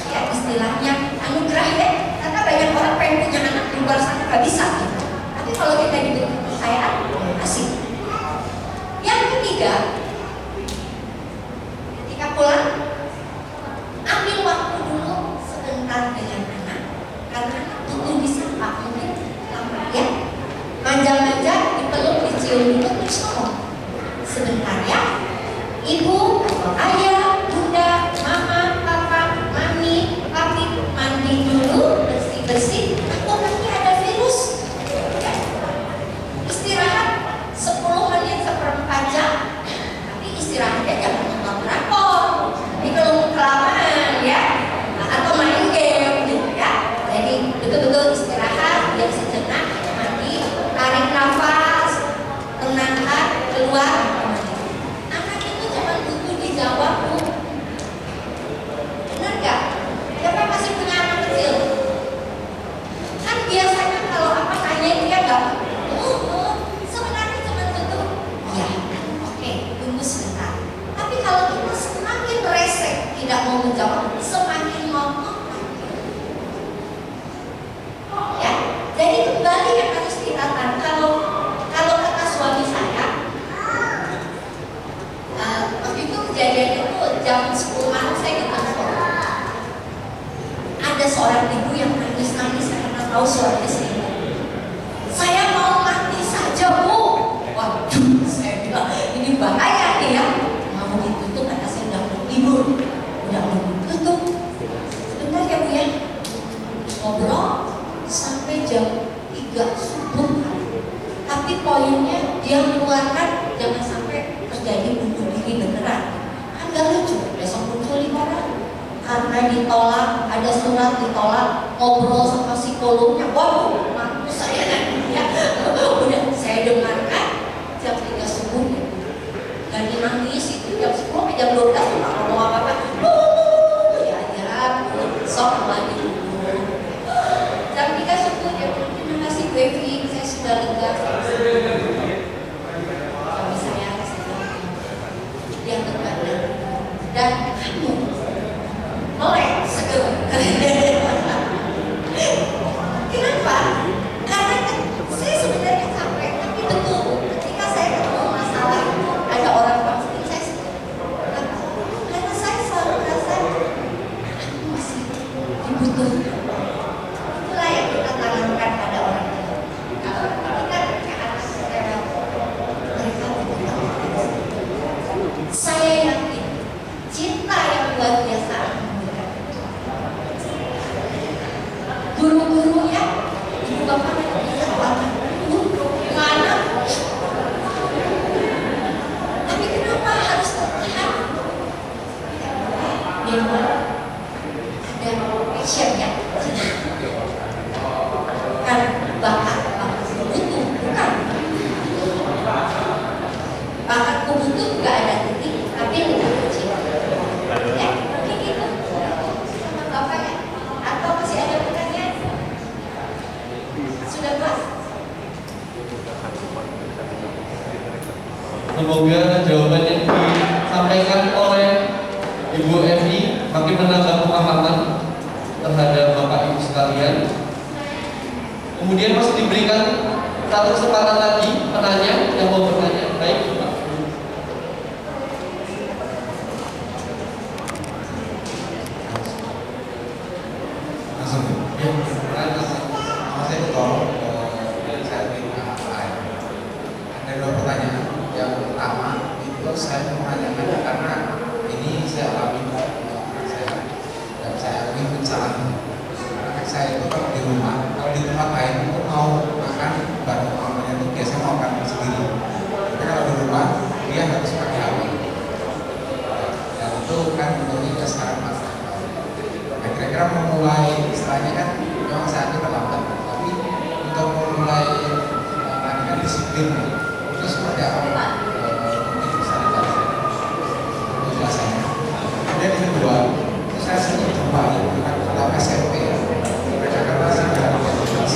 ya istilahnya anugerah ya, karena banyak orang pengen punya anak di luar sana nggak bisa gitu. Tapi kalau kita diberi kepercayaan, asik. Yang ketiga, ketika pulang, ambil waktu dulu sebentar dengan anak, karena anak butuh disapa mungkin lama ya, manja-manja, dipeluk, dicium dulu, terus ngomong sebentar ya, ibu atau ayah, bunda, mama, papa, mami, papi, mandi dulu, bersih-bersih, atau nanti ada virus ya. Istirahat 10 menit, 1/4 jam, ada seorang ibu yang nangis-nangis karena tahu suaminya selingkuh. Saya mau mati saja, Bu. Waduh, saya bilang ini bahaya nih ya. Mau ditutup karena saya udah mau tidur, udah mau ditutup. Sebentar ya Bu ya. Ngobrol sampai jam 3 subuh. Tapi poinnya dia mengeluarkan jangan sampai terjadi bunuh diri beneran. Kan gak lucu. Besok muncul 5 orang karena ditolak, ada surat ditolak, ngobrol sama psikolognya. Waduh, mampus saya kan ya. Udah saya dengarkan jam 3 subuh ya. Dan dia nangis itu jam 10 sampai jam 12 tuh nggak ngomong apa-apa. Ya, sok lagi dulu. Jam 3 subuh dia bilang, terima kasih Bu Evi, saya sudah lega. Tapi saya dia berbalik dan kamu melek segera. Kenapa? Karena saya sebenarnya capek, tapi betul ketika saya ketemu masalah ada orang pasti saya segera. Karena saya selalu merasa aku masih dibutuhkan. Itulah yang kita tanamkan pada orang lain. Kalau ketika ke atas mereka butuh. Saya yakin cinta yang luar biasa guru-gurunya ibu bapak bisa mana tapi kenapa harus tertahan memang ada passionnya kan bakat butuh bukan bakatku butuh nggak ada titik tapi lebih kecil ya mungkin itu sama bapak ya atau masih ada pertanyaan sudah kelas. Semoga jawaban yang disampaikan oleh Ibu Evi makin menambah pemahaman terhadap Bapak Ibu sekalian. Kemudian masih diberikan satu kesempatan lagi penanya yang mau bertanya. Baik, Pak. Langsung ya, saya betul saya minta ada 2 pertanyaan. Yang pertama itu saya mau menanyakan karena ini saya alami saya dan saya alami bencana. Anak saya itu kalau di rumah, kalau di tempat lain itu mau makan baru mamanya itu biasanya mau makan sendiri. Tapi kalau di rumah dia harus pakai HP. Dan itu kan tentunya sekarang masalah. Nah, kira-kira memulai istilahnya kan memang saat ini terlambat, tapi untuk memulai kan disiplin itu seperti apa Pak? Mungkin bisa dijelaskan penjelasannya. Kemudian yang kedua, itu saya sering coba kalau SMP ya, mereka kan masih dari kelas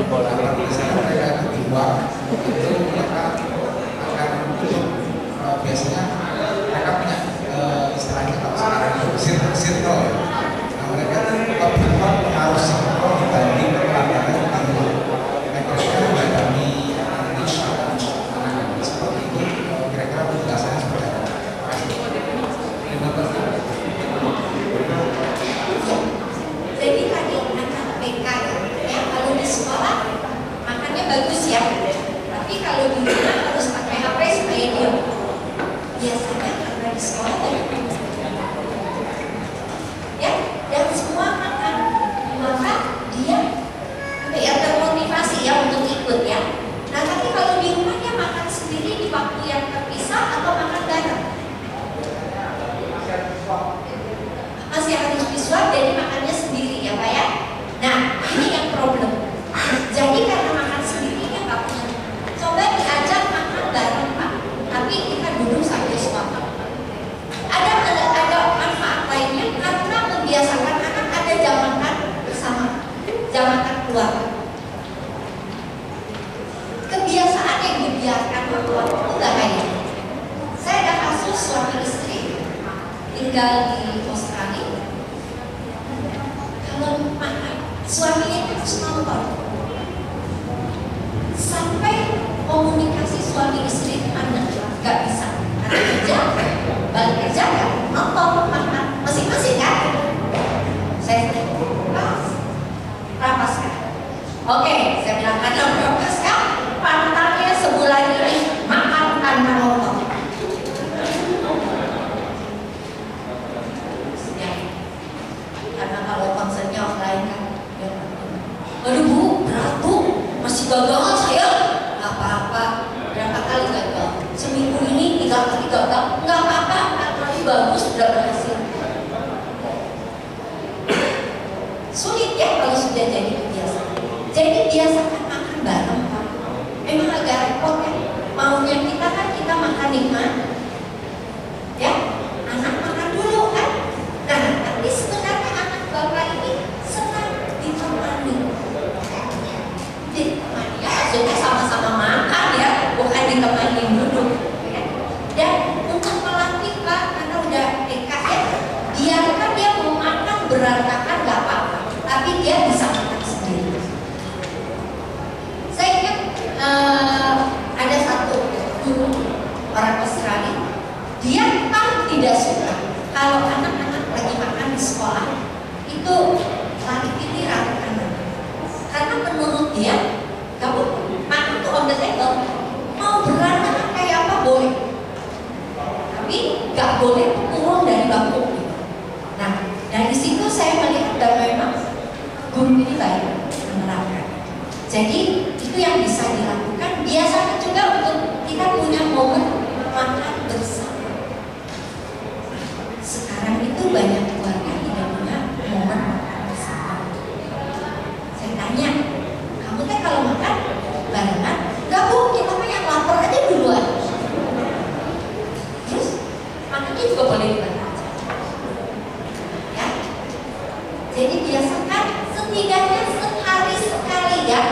karena biasanya mereka itu di luar itu mereka akan biasanya mereka punya istilahnya kalau sekarang itu circle ya. Mereka lebih kuat pengaruh psikolog dibanding pelanggaran di luar. Kira-kira menghadapi anak-anak seperti itu, kira-kira penjelasannya seperti apa? Terima kasih. Jadi tadi anak PK ya, kalau di sekolah makannya bagus ya, tapi kalau di rumah harus pakai HP supaya diam. Biasanya karena di sekolah tadi ya, dan semua makan, maka dia termotivasi ya untuk ikut ya. Nah tapi kalau di rumahnya makan sendiri di waktu yang terpisah atau makan bareng, masih harus disuap jadi makannya sendiri ya Pak ya. Nah ini yang problem. Jadi karena makan sendiri ya Pak, coba diajak makan bareng Pak, tapi kita duduk sambil suap. Ada manfaat lainnya karena membiasakan anak ada jam makan bersama, jam makan keluarga. Kebiasaan yang dibiarkan waktu itu bahaya. Saya ada kasus suami istri tinggal di Australia. Kalau makan, suaminya harus nonton sampai komunikasi suami istri itu nggak bisa. Karena kerja, balik kerja kan nonton makan masing-masing kan. Saya Oke, saya bilang karena progres kan pantangnya sebulan ini makan tanpa rokok. Ya, karena kalau konsernya offline kan, ya, aduh bu, berat bu, masih gagal saya. Gak apa-apa, berapa kali gagal? Seminggu ini 3 kali gagal, nggak apa-apa, tapi bagus, sudah berhasil. Sulit ya kalau sudah jadi kebiasaan. Jadi biasakan makan bareng Pak. Memang agak repot ya. Maunya kita kan kita makan nikmat, ya. Anak makan dulu kan. Nah, tapi sebenarnya anak bapak ini senang ditemani. Ditemani ya, maksudnya sama-sama makan ya, bukan ditemani duduk. Ya. Dan untuk melatih Pak, karena udah dekat ya, biarkan dia mau makan berantakan nggak apa-apa, tapi dia bisa makan sendiri. Saya ingat ada satu guru orang Australia, dia paling tidak suka kalau anak-anak lagi makan di sekolah itu lari titiran anak, karena menurut dia kamu makan tuh on the table, mau berantakan kayak apa boleh, tapi nggak boleh turun dari bangku. Nah, dari situ saya melihat bahwa memang guru ini baik menerapkan. Jadi itu yang bisa dilakukan. Biasakan juga untuk kita punya momen makan bersama. Sekarang itu banyak keluarga tidak punya momen makan bersama. Saya tanya, kamu teh kalau makan barengan? Enggak bu, kita mah yang lapar aja duluan. Terus makannya juga boleh dibarengan. Ya. Jadi biasakan setidaknya sehari sekali ya.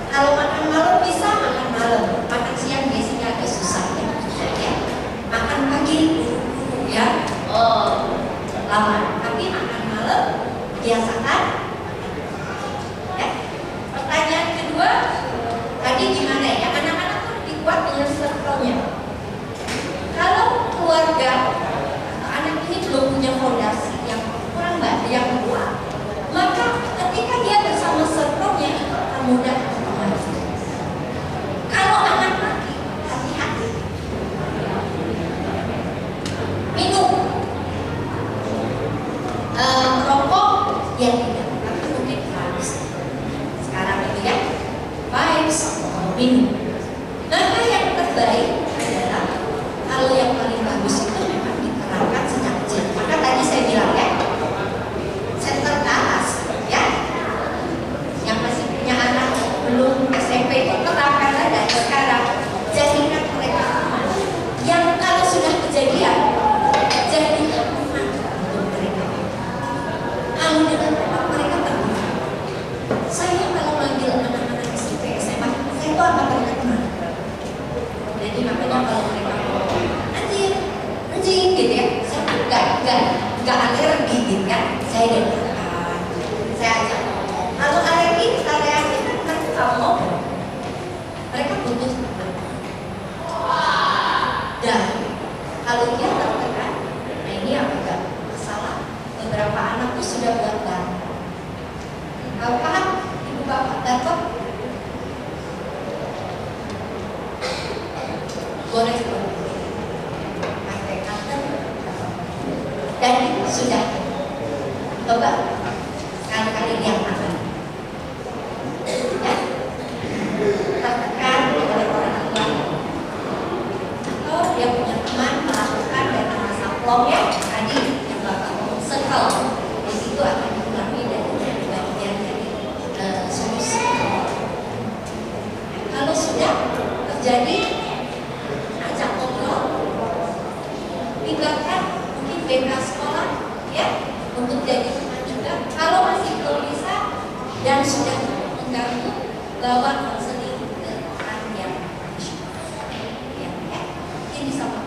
Kalau makan malam bisa makan malam, makan siang biasanya agak susah ya. Makan pagi ya, lama. Tapi makan malam biasakan. Ya. Pertanyaan kedua, tadi gimana ya? Anak-anak tuh lebih kuat dengan circle-nya. Kalau keluarga anak ini belum punya fondasi yang kurang banyak, yang kuat, maka ketika dia bersama circle-nya itu akan mudah. Kalau anak laki, hati-hati. Minum, rokok, ya tidak, tapi mungkin harus. Sekarang itu ya, vibes, minum. Nah, yang terbaik adalah kalau yang paling bagus itu memang diterapkan sejak kecil. Maka tadi saya bilang ya, center ke atas, ya. Yang masih punya anak belum SMP itu terapkan dari sekarang. Jadikan mereka teman. Yang kalau sudah kejadian, jadikan teman untuk mereka. Kalau dengan teman mereka terbuka. Saya kalau manggil anak-anak SMP, SMA, saya itu apa teman. Jadi makanya kalau mereka anjing gitu ya, saya enggak alergi gitu kan, saya dengarkan, saya ajak ngomong. Kalau alergi, kita reaksi kan kamu, mereka butuh. Dan kalau dia tertekan, nah ini yang agak masalah. Beberapa anak tuh sudah buat barang. Tahu paham, ibu bapak dapat goreng pakai cutter, dan itu sudah coba sekali-kali lihat makan. Ya, tertekan oleh orang tua, atau dia punya teman melakukan dan merasa plong ya tadi yang bapak ngomong circle, di situ akan diulangi dari bagian dari solusi. Kalau sudah terjadi, ajak ngobrol, tinggalkan mungkin BK sekolah ya untuk jadi teman juga. Kalau masih belum bisa dan sudah mengganggu, bawa konseling ke orang yang ya, ini sama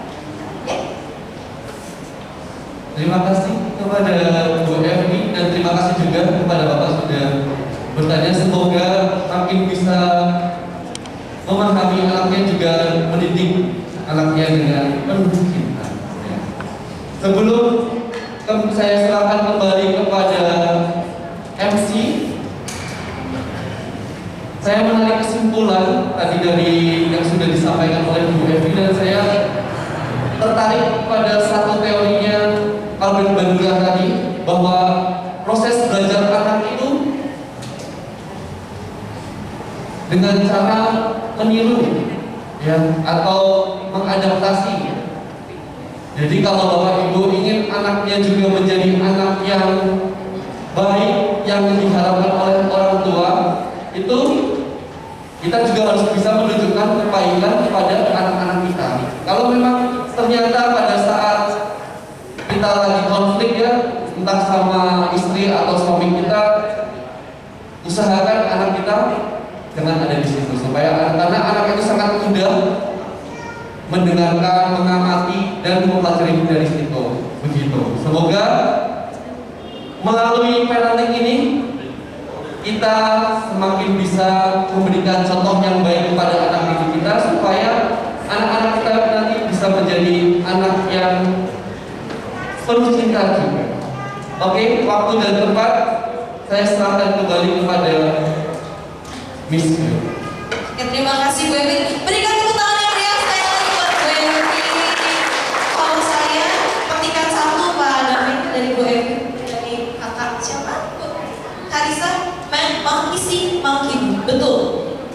ya. Terima kasih kepada Bu Erni dan terima kasih juga kepada Bapak sudah bertanya. Semoga makin bisa memahami anaknya, juga mendidik anaknya dengan penuh cinta. Sebelum saya serahkan kembali kepada MC, kesimpulan tadi dari yang sudah disampaikan oleh Bu Evi, dan saya tertarik pada satu teorinya Albert Bandura tadi, bahwa proses belajar anak itu dengan cara meniru, ya, atau mengadaptasi. Jadi kalau Bapak Ibu ingin anaknya juga menjadi anak yang baik yang diharapkan oleh orang tua, itu kita juga harus bisa menunjukkan kebaikan kepada anak-anak kita. Kalau memang ternyata pada saat kita lagi konflik, ya, entah sama istri atau suami kita, usahakan anak kita jangan ada di situ, supaya karena anak itu sangat mudah mendengarkan, mengamati, dan mempelajari dari situ. Begitu. Semoga melalui parenting ini kita semakin bisa memberikan contoh yang baik kepada anak didik kita, supaya anak-anak kita nanti bisa menjadi anak yang penuh cinta juga. Oke, waktu dan tempat saya serahkan kembali kepada Miss Q. Oke, terima kasih Bu Evi. Berikan tepuk tangan yang meriah sekali lagi buat Bu Evi. Kalau saya petikan satu Pak David dari Bu Evi, dari kakak siapa? Karisa, mengisi, menghidup. Betul.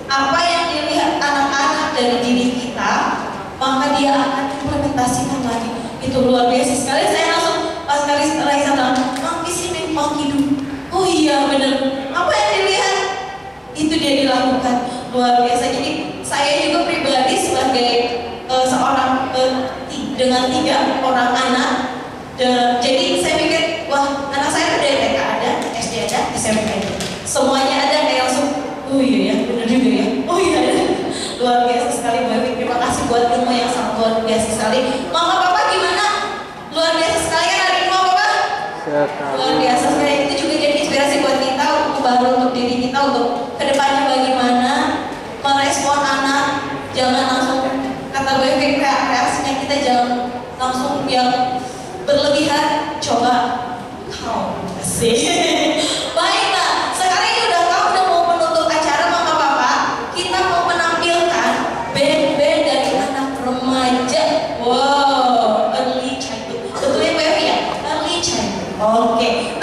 Apa yang dilihat anak-anak dari diri kita, maka dia akan implementasikan lagi. Itu luar biasa sekali. Saya langsung pas Karisa bilang, mengisi, menghidup. Oh iya benar. Apa yang dilihat itu dia dilakukan, luar biasa. Jadi saya juga pribadi sebagai seorang dengan 3 orang anak, jadi saya pikir, wah, anak saya dari TK ada, SD ada, SMP ada, semuanya ada. Kayak langsung, oh iya ya, benar juga ya, oh iya ada. Luar biasa sekali Bu Evi. Terima kasih buat ilmu yang sangat luar biasa sekali. Mama Papa gimana? Luar biasa sekali kan hari ini Mama Papa? Luar biasa sekali. Itu juga jadi inspirasi buat kita, untuk baru untuk diri kita, untuk kedepannya bagaimana merespon anak. Jangan langsung, kata Bu Evi, reaksinya kita jangan langsung yang berlebihan. Coba kau sih. Baiklah, sekarang ini udah mau menutup acara Mama Papa. Kita mau menampilkan band-band dari anak remaja. Wow, early childhood. Betul ya Bu Evi ya? Early childhood. Oke.